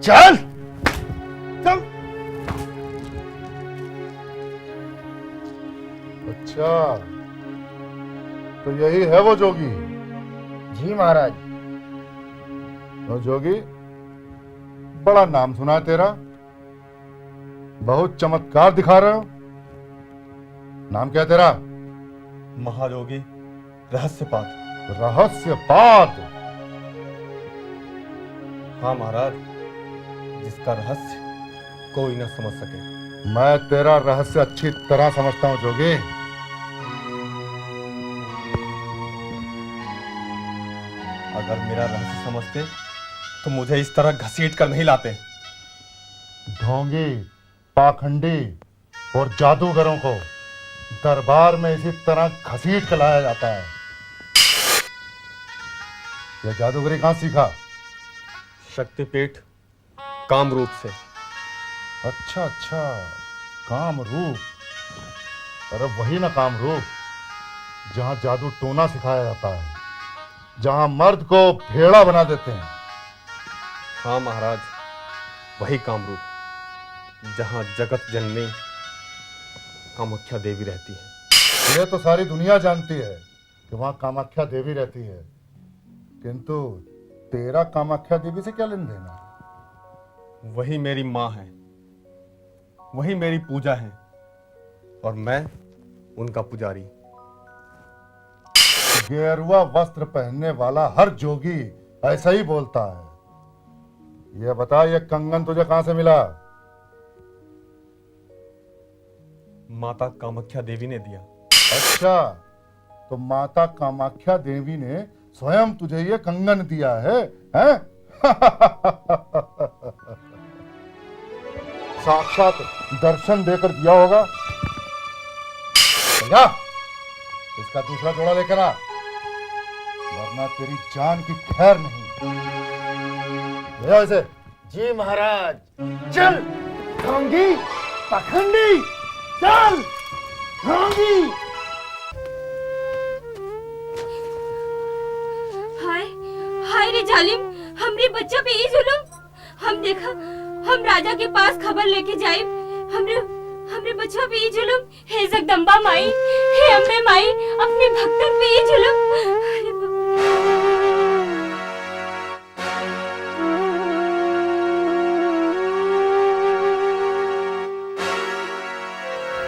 चल चल। अच्छा, तो यही है वो जोगी? जी महाराज। तो जोगी, बड़ा नाम सुना है तेरा, बहुत चमत्कार दिखा रहे हो। नाम क्या है तेरा? महायोगी रहस्यपात। रहस्यपात? हाँ महाराज, जिसका रहस्य कोई न समझ सके। मैं तेरा रहस्य अच्छी तरह समझता हूं जोगी। अगर मेरा रहस्य समझते तो मुझे इस तरह घसीट कर नहीं लाते। ढोंगी, पाखंडी और जादूगरों को दरबार में इसी तरह घसीट कर लाया जाता है। यह जादूगरी कहां सीखा? शक्तिपीठ कामरूप से। अच्छा अच्छा, कामरूप। अरे वही ना कामरूप, जहां जादू टोना सिखाया जाता है, जहां मर्द को भेड़ा बना देते हैं। हाँ महाराज, वही कामरूप, जहां जगत जननी कामाख्या देवी रहती है। ये तो सारी दुनिया जानती है कि वहां कामाख्या देवी रहती है, किंतु तेरा कामाख्या देवी से क्या लेन देना? वही मेरी माँ है, वही मेरी पूजा है, और मैं उनका पुजारी। गेरुआ वस्त्र पहनने वाला हर जोगी ऐसा ही बोलता है। ये बता, ये कंगन तुझे कहां से मिला? माता कामाख्या देवी ने दिया। अच्छा, तो माता कामाख्या देवी ने स्वयं तुझे ये कंगन दिया है, हैं? साक्षात दर्शन देकर दिया होगा। समझा? इसका दूसरा जोड़ा लेकर आ, वरना तेरी जान की खैर नहीं। ले आओ इसे। जी महाराज। चल ढोंगी, पाखंडी, चल ढोंगी। हाय हाय रे जालिम, हमरे बच्चा पे ई जुल्म। हम देखा, हम राजा के पास खबर लेके जाए, हमरे बच्चा पे ई जुल्म। हे जगदम्बा माई, हे अम्बे माई, अपने भक्तन पे ई जुल्म।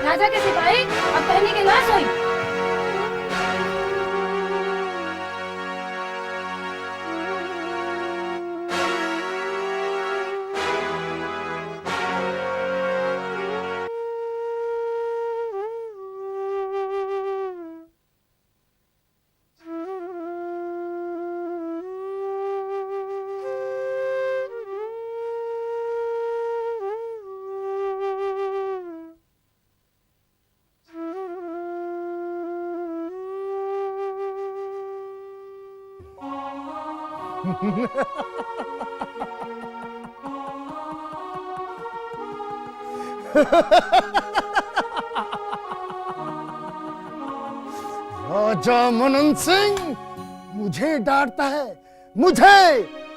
राजा के सिपाही अब कहने के ना सोई। राजा मनन सिंह मुझे डांटता है, मुझे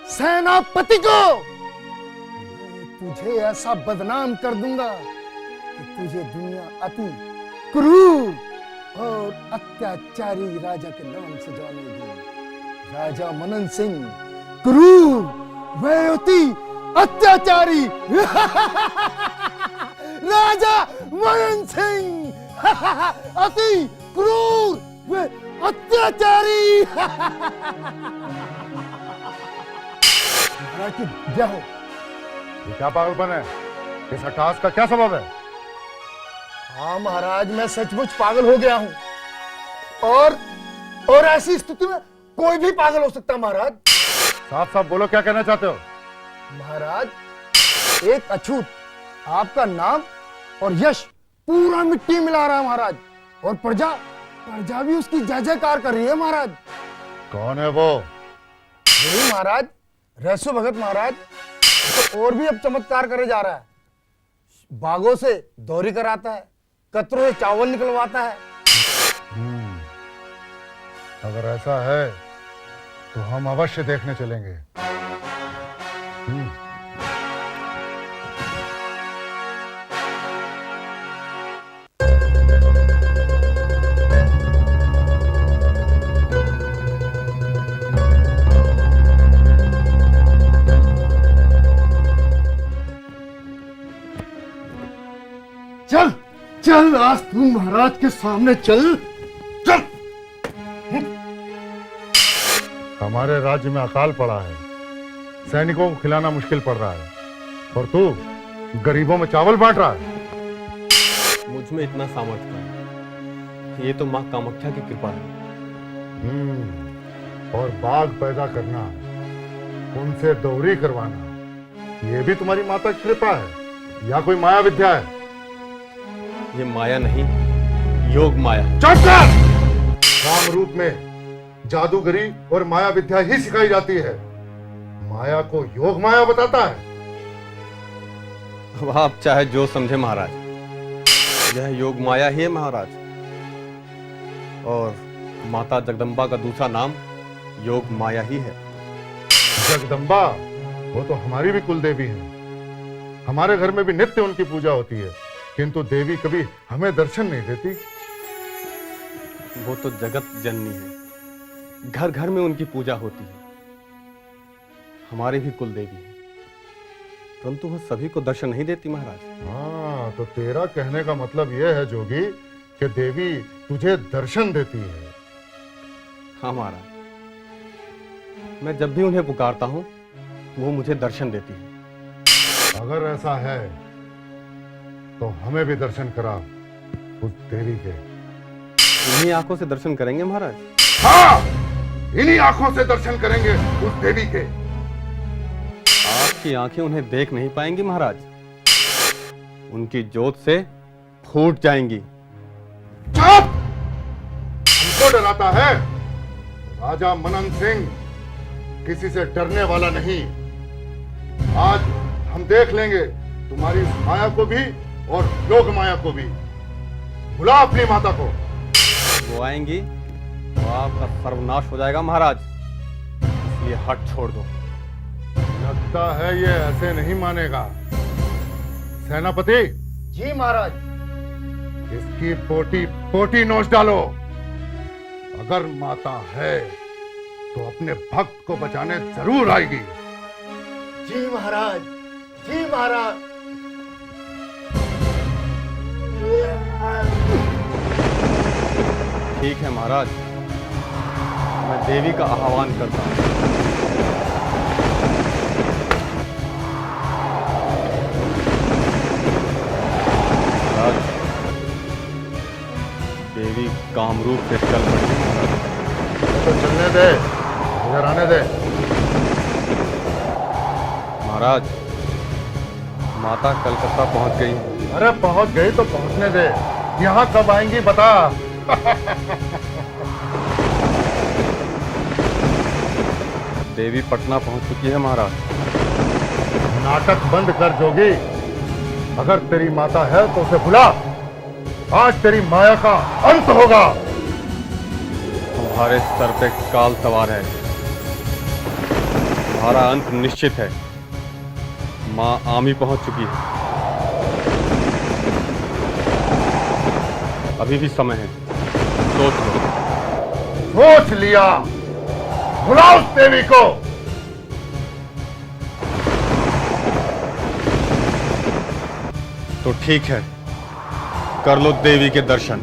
सेनापति को। मैं तुझे ऐसा बदनाम कर दूंगा कि तुझे दुनिया अति क्रूर और अत्याचारी राजा के नाम से जानेगी। राजा मनन सिंह क्रूर व अति अत्याचारी राजा मनन सिंह अति क्रूर व अत्याचारी। महाराज की जय हो। ये क्या पागलपन है? इस हठास का क्या सबब है? हाँ महाराज, मैं सचमुच पागल हो गया हूँ। और ऐसी स्थिति में कोई भी पागल हो सकता है महाराज। साफ साफ बोलो, क्या कहना चाहते हो? महाराज, एक अछूत आपका नाम और यश पूरा मिट्टी मिला रहा है महाराज, और प्रजा भी उसकी जय जयकार कर रही है महाराज। कौन है वो? यही महाराज, रहसु भगत महाराज। तो और भी अब चमत्कार करे जा रहा है। बागों से दौरी कराता है, कतरों से चावल निकलवाता है। अगर ऐसा है तो हम अवश्य देखने चलेंगे। चल चल, आज तू महाराज के सामने चल चल। हमारे राज्य में अकाल पड़ा है, सैनिकों को खिलाना मुश्किल पड़ रहा है, और तू गरीबों में चावल बांट रहा है। मुझ में इतना सामर्थ्य है, ये तो माँ कामाख्या की कृपा है। और बाग पैदा करना, उनसे दौरी करवाना, ये भी तुम्हारी माता की कृपा है या कोई माया विद्या है? ये माया नहीं, योग माया। चुप कर! काम रूप में जादूगरी और माया विद्या ही सिखाई जाती है, माया को योग माया बताता है। अब आप चाहे जो समझे महाराज, यह योग माया ही है महाराज। और माता जगदम्बा का दूसरा नाम योग माया ही है। जगदम्बा वो तो हमारी भी कुल देवी है, हमारे घर में भी नित्य उनकी पूजा होती है, किंतु देवी कभी हमें दर्शन नहीं देती। वो तो जगत जननी है, घर घर में उनकी पूजा होती है, हमारी भी कुल देवी है, परंतु वो सभी को दर्शन नहीं देती महाराज। हाँ, तो तेरा कहने का मतलब यह है जोगी कि देवी तुझे दर्शन देती है। हाँ महाराज, मैं जब भी उन्हें पुकारता हूँ वो मुझे दर्शन देती है। अगर ऐसा है तो हमें भी दर्शन करा उस देवी के। इन्हीं आंखों से दर्शन करेंगे महाराज। हाँ, इन्हीं आंखों से दर्शन करेंगे उस देवी के। आपकी आंखें उन्हें देख नहीं पाएंगी महाराज, उनकी जोत से फूट जाएंगी। चुप! हमको डराता है? राजा मनन सिंह किसी से डरने वाला नहीं। आज हम देख लेंगे तुम्हारी माया को भी और योग माया को भी। बुला अपनी माता को। वो आएंगी तो आपका सर्वनाश हो जाएगा महाराज, इसलिए हट छोड़ दो। लगता है ये ऐसे नहीं मानेगा। सेनापति जी महाराज। इसकी पोटी पोटी नोच डालो। अगर माता है तो अपने भक्त को बचाने जरूर आएगी। जी महाराज, जी महाराज। ठीक है महाराज, मैं देवी का आह्वान करता हूं। महाराज, देवी कामरूप से चल पड़ी। तो चलने दे, इधर आने दे। महाराज, माता कलकत्ता पहुंच गई। अरे पहुंच गई तो पहुंचने दे, यहाँ कब आएंगी बता। देवी पटना पहुंच चुकी है महाराज। नाटक बंद कर जोगी, अगर तेरी माता है तो उसे बुला। आज तेरी माया का अंत होगा। तुम्हारे सर पे काल सवार है, तुम्हारा अंत निश्चित है। मां आमी पहुंच चुकी है, अभी भी समय है, सोच लो। सोच लिया, बुलाओ उस देवी को। तो ठीक है, कर लो देवी के दर्शन।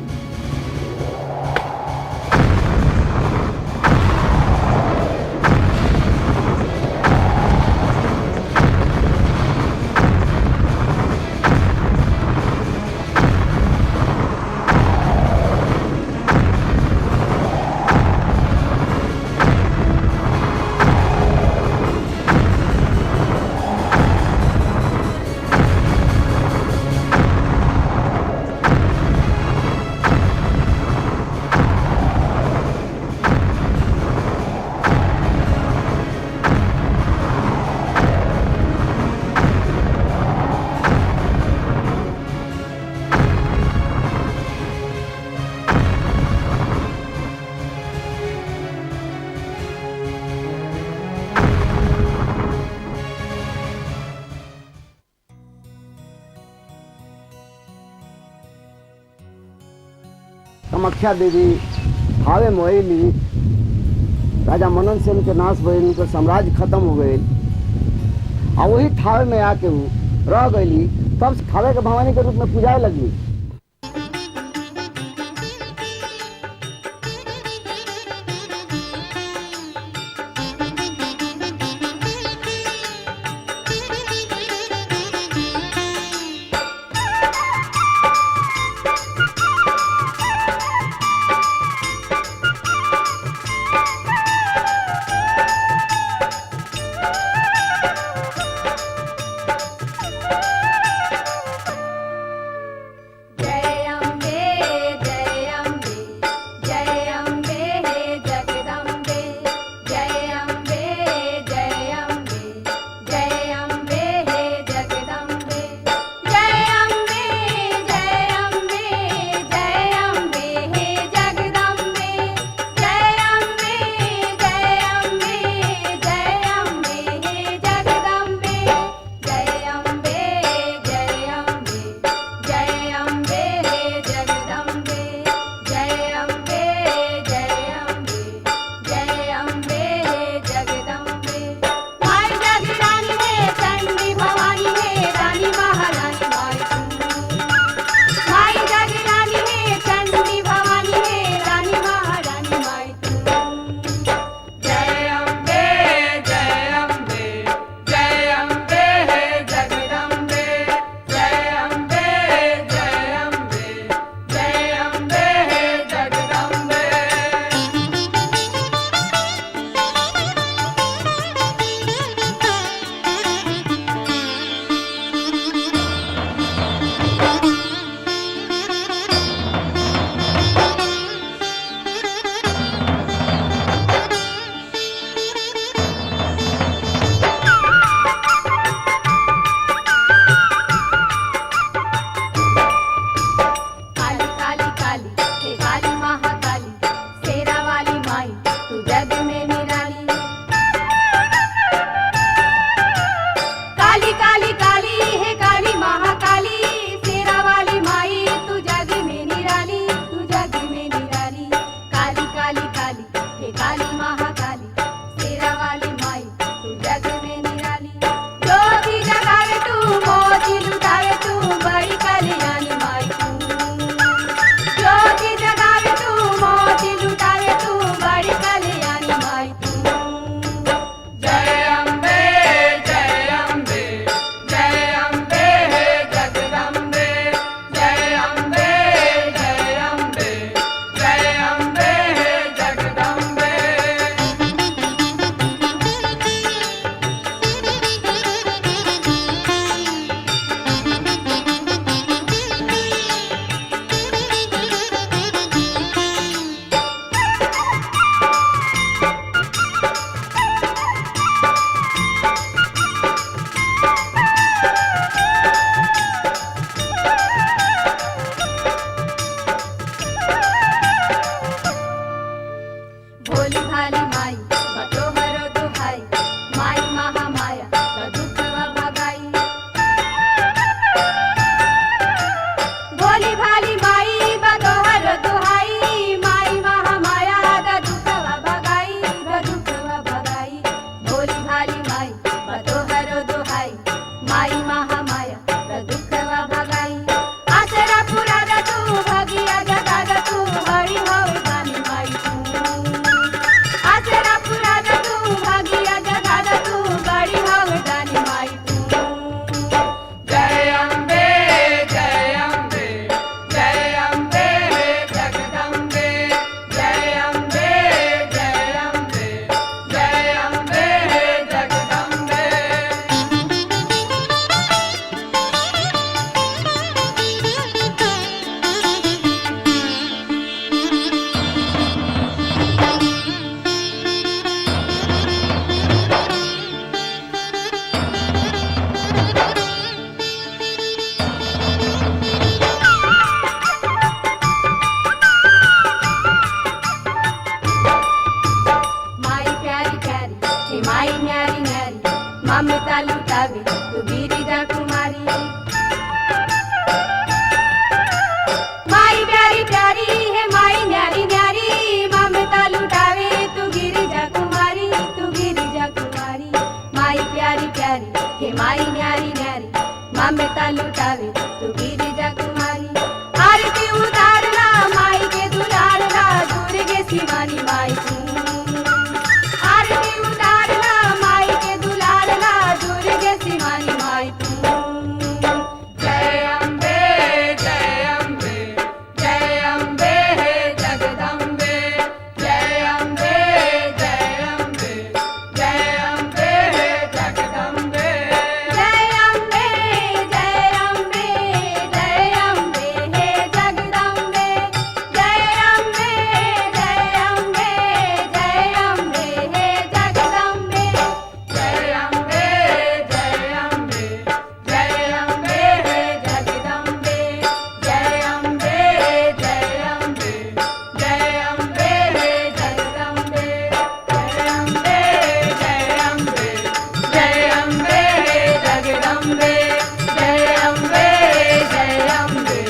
कामाख्या देवी भावे मोहिली, राजा मनन सेन के नाश भइल, उनकर साम्राज्य खत्म हो गए और वही ठावे में आके वो रह गई। तब से ठावे के भवानी के रूप में पूजाए लगी। ममता लुटावे तू गिरिजा कुमारी। माई प्यारी प्यारी है माई न्यारी न्यारी, ममता लुटावे तू गिरिजा कुमारी, तू गिरिजा कुमारी। माई प्यारी प्यारी है माई न्यारी न्यारी, ममता लुटावे तू गिरिजा कुमारी। आरती उतारना माई के दुलारना, दुर्गे शिवानी माई तू। आरती उतारना माई के दुलारना, दुर्गे शिवानी माई तू। जय अम्बे जय अम्बे जय अम्बे हे जगदम्बे, जय अम्बे जय अम्बे जय अम्बे हे जगदम्बे। जय अम्बे जय अम्बे जय अम्बे हे जगदम्बे, जय अम्बे जय अम्बे जय अम्बे हे जगदम्बे। जय अम्बे जय अम्बे जय अम्बे हे जगदम्बे, जय अम्बे जय अम्बे जय अम्बे हे जगदम्बे। जय अम्बे जय अम्बे जय अम्बे हे जगदम्बे, जय अम्बे जय अम्बे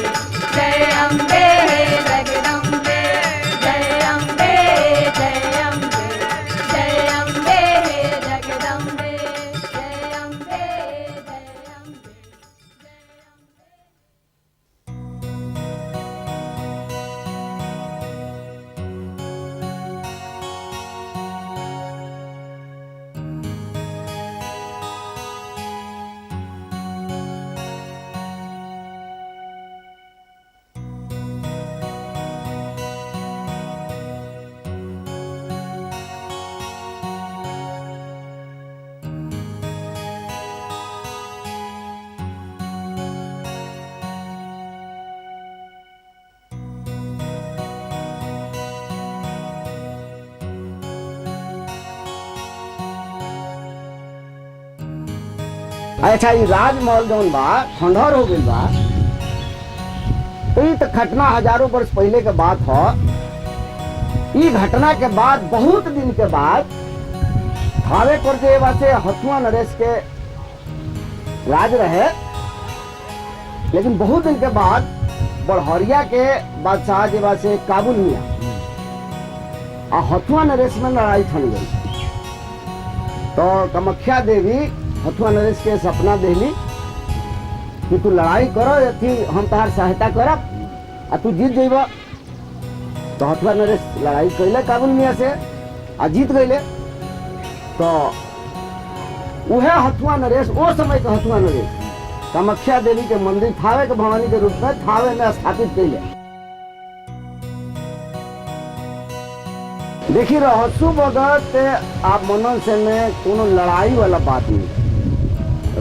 जय अम्बे हे जगदम्बे। जय अम्बे जय अम्बे जय अम्बे हे जगदम्बे, जय अम्बे जय अम्बे। अच्छा ये राजमहल जौन बा खंडहर हो गइल बा, तो ये तो घटना हजारों वर्ष पहले के बात हो। ये घटना के बाद बहुत दिन के बाद थावे पर जे वासे हथुआ नरेश के राज रहे, लेकिन बहुत दिन के बाद बड़हरिया के बादशाह जे वासे काबुल मिया आ हथुआ नरेश में लड़ाई थन गई। तो कामाख्या देवी हथुआ नरेश के सपना देली कि तू लड़ाई करो, थी हम तहार सहायता करब आ तू जीत जेब। तो हथुआ नरेश लड़ाई कैले काबुल मिया से आ जीत गईले। तो उहे हथुआ नरेश, वो समय के हथुआ नरेश कामाख्या देवी के मंदिर थावे के भवानी के रूप में थावे में स्थापित कैले। देखी रहसु भगत आप मनन सिंह में कोनो लड़ाई वाला बात नहीं।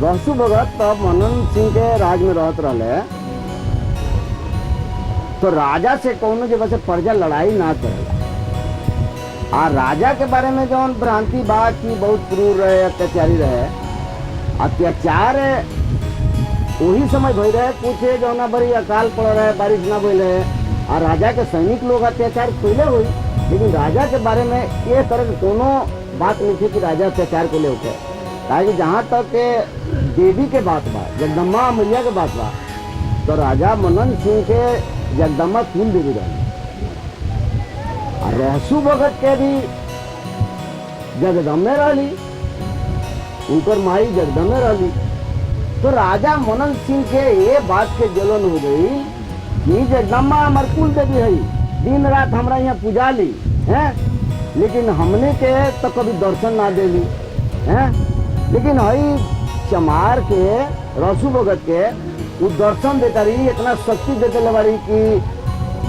रहसु भगत तब मनन सिंह के राज में रहत रहे, तो राजा से कोनो जगह से प्रजा लड़ाई ना करेला। आ राजा के बारे में जौन भ्रांति बा कि बहुत क्रूर रहे, अत्याचारी रहे। अत्याचार वही समय भई रहे, पूछे जौना बड़ी अकाल पड़ रहे, बारिश ना भई रहे, और राजा के सैनिक लोग अत्याचार कैले हुई। लेकिन राजा के बारे में ये तरह की कोनो बात नहीं थी कि राजा अत्याचार कैले उठे। ताकि जहाँ तक देवी के बात बा, जगदम्बा मैया के बात बा, तो राजा मनन सिंह के जगदम्बा कुल देवी रही। और रहसु भगत के भी जगदम्बे रही, उनकर माई जगदम्बे रही। तो राजा मनन सिंह के ये बात के जलन हो गई कि जगदम्बा हमार कुल देवी है, दिन रात हमरा यहाँ पूजा ली है, लेकिन हमने के तो कभी दर्शन ना देली है। लेकिन हई चमार के रहसु भगत के वो दर्शन देता रही, इतना शक्ति देते लबारी कि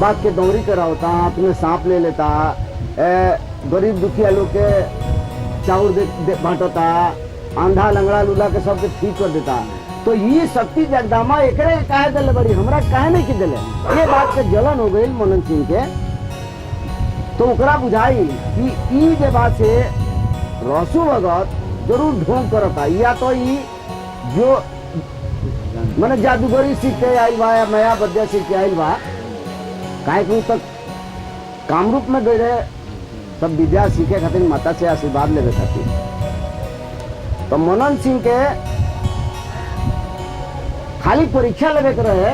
बात के दौरी कराता, हाथ में सांप ले लेता, गरीब दुखिया लोग के चाउर बांटता, आंधा लंगड़ा लूला के सबके ठीक कर देता। तो ये शक्ति जगदम्बा एकरे काहे दिले बड़ी, हमरा काहे नहीं की दिले। ये बात के जलन हो गई मनन सिंह के। तो ओकरा बुझाई कि ई जे बात से रहसु भगत जरूर ढोंग करता, या तो ई जो मैंने जादूगरी सीख के आयल बा या नया विद्या सीख के आयल बा, काहे कि तक कामरूप में गए रहे सब विद्या सीखे खातिर माता से आशीर्वाद लेवे खातिर। तो मनन सिंह के खाली परीक्षा लेवे के रहे,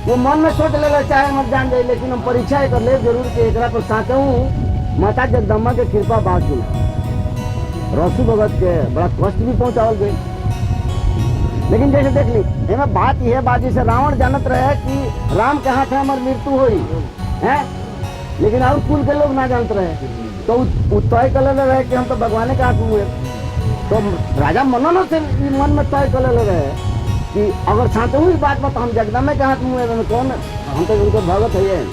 वो मन में सोच ले चाहे मत जान जाए, लेकिन हम परीक्षा कर ले जरूर के एकरा पर साथ हूँ माता जगदम्बा के कृपा बात सुना। रसू भगत के बड़ा कष्ट भी पहुंचावल गई, लेकिन जैसे देख ली एमें बात यह बात जैसे रावण जानत रहे कि राम के हाथ हमारी मृत्यु हुई है, लेकिन और कुल के लोग ना जानते रहे, तो तय कर ले रहे कि हम तो भगवान के हाथ में हुए। तो राजा मनन से मन में तय कर ले रहे कि अगर साथ हुई बात में तो हम जगदम्बा के हाथ में हुए, कौन हम तो उनके भगत है।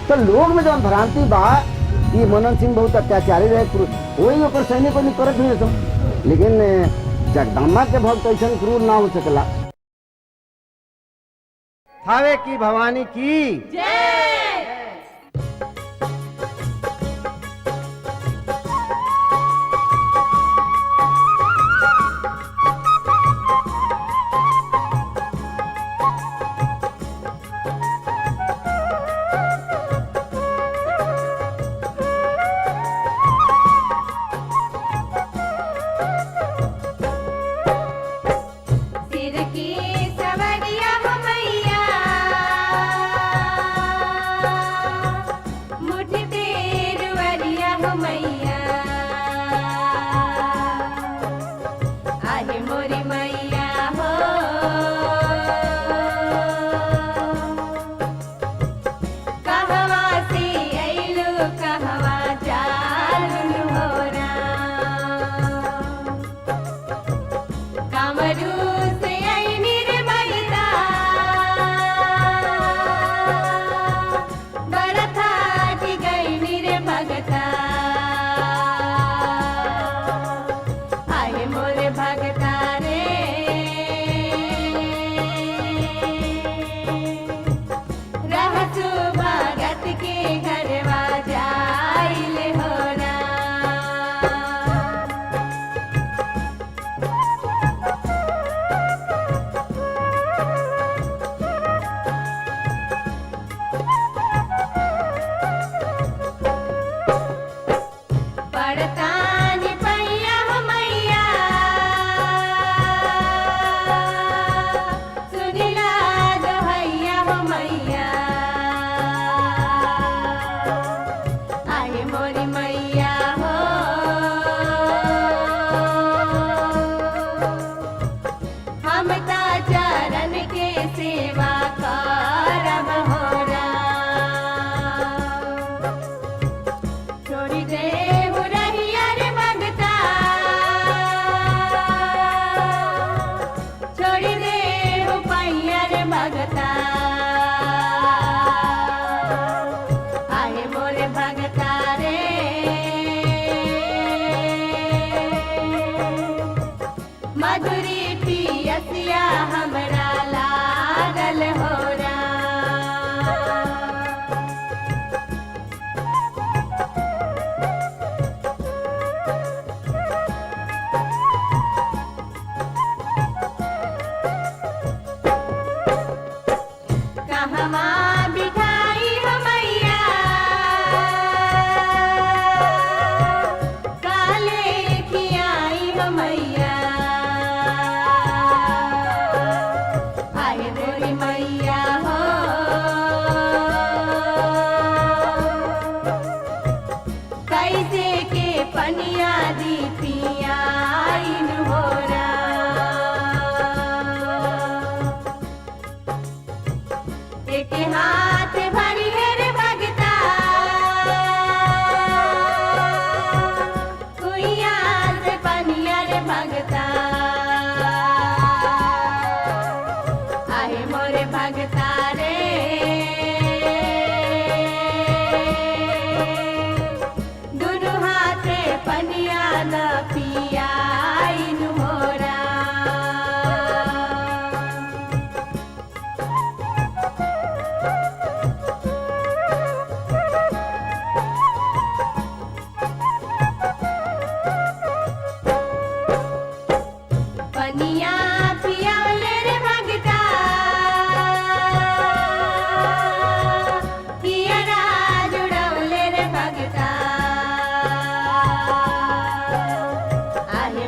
तो लोग में जो भ्रांति बा कि मनन सिंह बहुत अत्याचारी रहे, वही ऊपर सैनिक को नहीं करत हुए तो, लेकिन जगदम्बा के भक्त ऐसा क्रूर ना हो सकला। थावे की भवानी की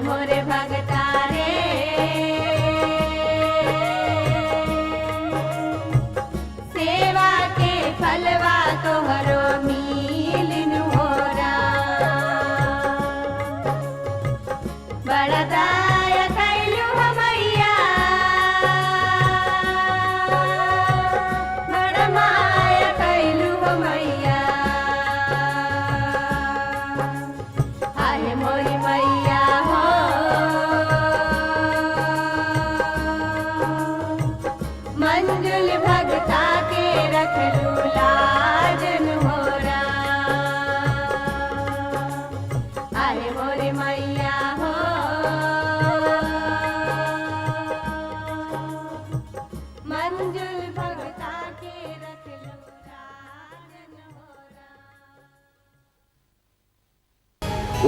मोरे भगता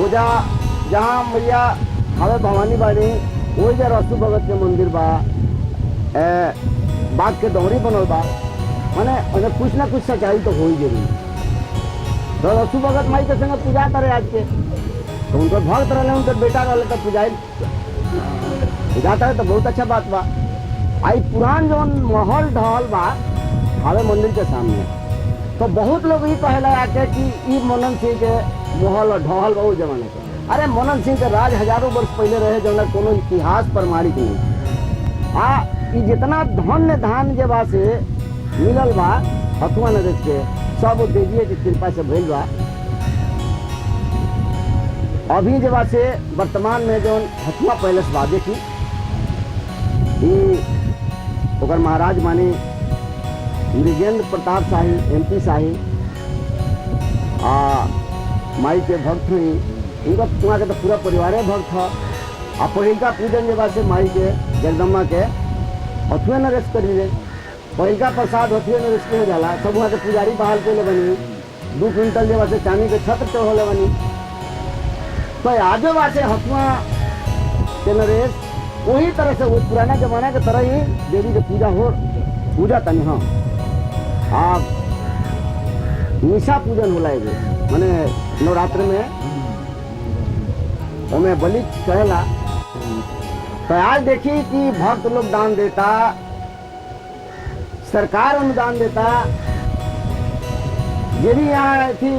ओजा जहाँ मैया हवे भवानी बाड़ी वही जा रसू भगत के मंदिर बा, बाघ के दौरी बनल बा, माने उन्हें कुछ ना कुछ सच्चाई तो हो ही जरूरी। तो रसू भगत माई के संग पूजा करे आज के, तो उनका भक्त रहे, उनका बेटा रहे तो पूजा है तो बहुत अच्छा बात बा। आई पुरान जो माहौल ढहल बा हवे मंदिर के सामने, तो बहुत लोग ये कहला आके कि ई मनन सिंह के माहौल ढहल बा उस जमाने के। अरे मनन सिंह के राज हजारों वर्ष पहले रहे, जो कोनो इतिहास प्रमाणित नहीं। जितना धन्य धान जे बा से मिलल बा हथुआ नगर के, सब देविये की कृपा से भइल बा। अभी जे बा से वर्तमान में जो हथुआ पैलेस बा देखी, ओकर महाराज माने मृगेंद्र प्रताप शाही MP शाही माई के भक्त हुई, उनका वहाँ के तो पूरा परिवार भक्त था। आ पहिलका पूजन जे बा से माई के जगदम्बा के हथुए नरेश करी ले, पहिलका प्रसाद हथुए नरेश के हो जाला। सब वहाँ के पुजारी बहाल के बनी, 2 क्विंटल जे बा से चांदी के छत्र चढ़ोले बनी। तो आगे बा से हथुआ के नरेश वही तरह से वो पुराना जमाना के तरह ही देवी के पूजा तनी। हाँ आप निशा पूजन होला एगो, माने नवरात्र में ओमे बलि कहला। तो आज देखी कि भक्त लोग दान देता, सरकार अनुदान देता। ये भी यहाँ थी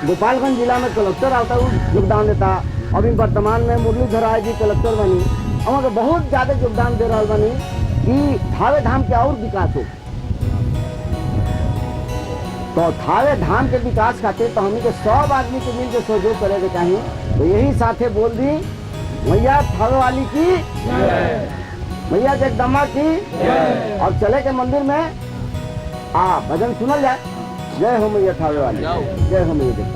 गोपालगंज जिला में कलेक्टर आता है, योगदान देता। अभी वर्तमान में मुरलीधर राय जी कलेक्टर बनी, हमारे बहुत ज्यादा योगदान दे रहा बनी कि थावे धाम के और विकास हो। तो थावे धाम के विकास खातिर तो हमें के सब आदमी के मिल के सहयोग करे के चाहिए। तो यही साथे बोल दी, मैया थावे वाली की, मैया जगदम्बा की। और चले के मंदिर में भजन सुनल जाए, जय हो मैया थावे वाली, जय हो मैया जगदम्बा।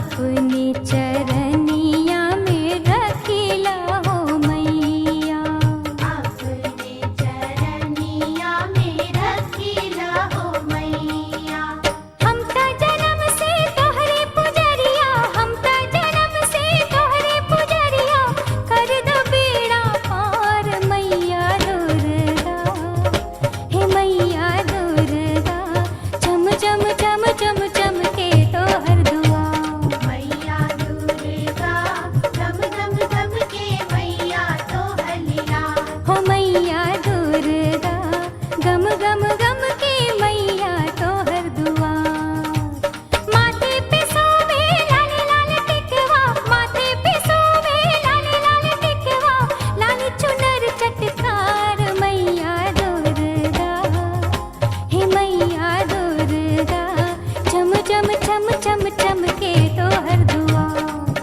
अपने चरनिया में रखिला हो मैया। अपने चरनिया में रखिला हो मैया। हम त जन्म से तोहरे पुजरिया, हम त जन्म से तोहरे पुजरिया, कर दो बेड़ा पार मैया दुर्गा। हे मैया दुर्गा, चम चम चम चम चम के तोहर दुआ। मैया दुर्गा, चम चम चम के मैया तोहर लीला। हो मैया दुर्गा, गम गम गम के मैया तोहर दुआ। माथे पे सोवे लाल लाल टिकवा, माथे पे सोवे लाल लाल टिकवा, लाल चुनर चटकार मैया दुर्गा। हे मैया दुर्गा, चम चम चम चम चम के तोहर दुआ।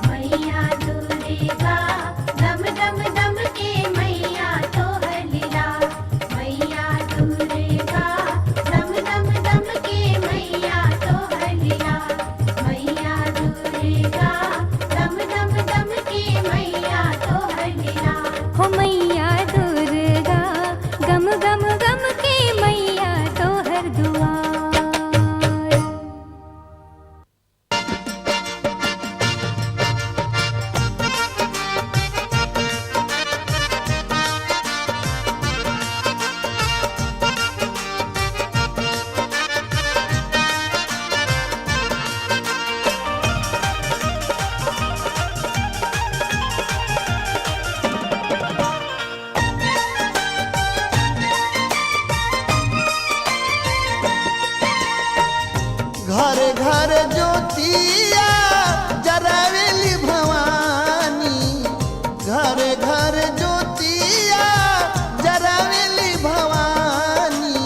मैया दुर्गा, दम दम दम के मैया तोहर लीला। मैया दुर्गा, दम दम दम के मैया तोहर लीला। मैया दुर्गा, दम दम दम के मैया तोहर लीला। हो मैया दुर्गा, गम गम गम के मैया तोहर दुआ। घर घर ज्योतिया जरावेली भवानी। घर घर ज्योतिया जरावेली भवानी।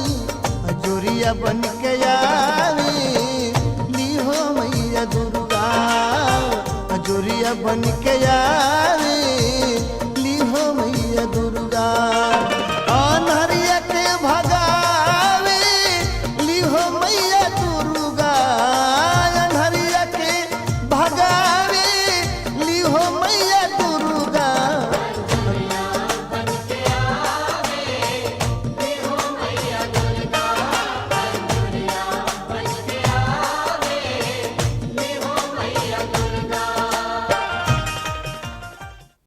जोरिया बन के आवेली हो मैया दुर्गा। जोरिया बन के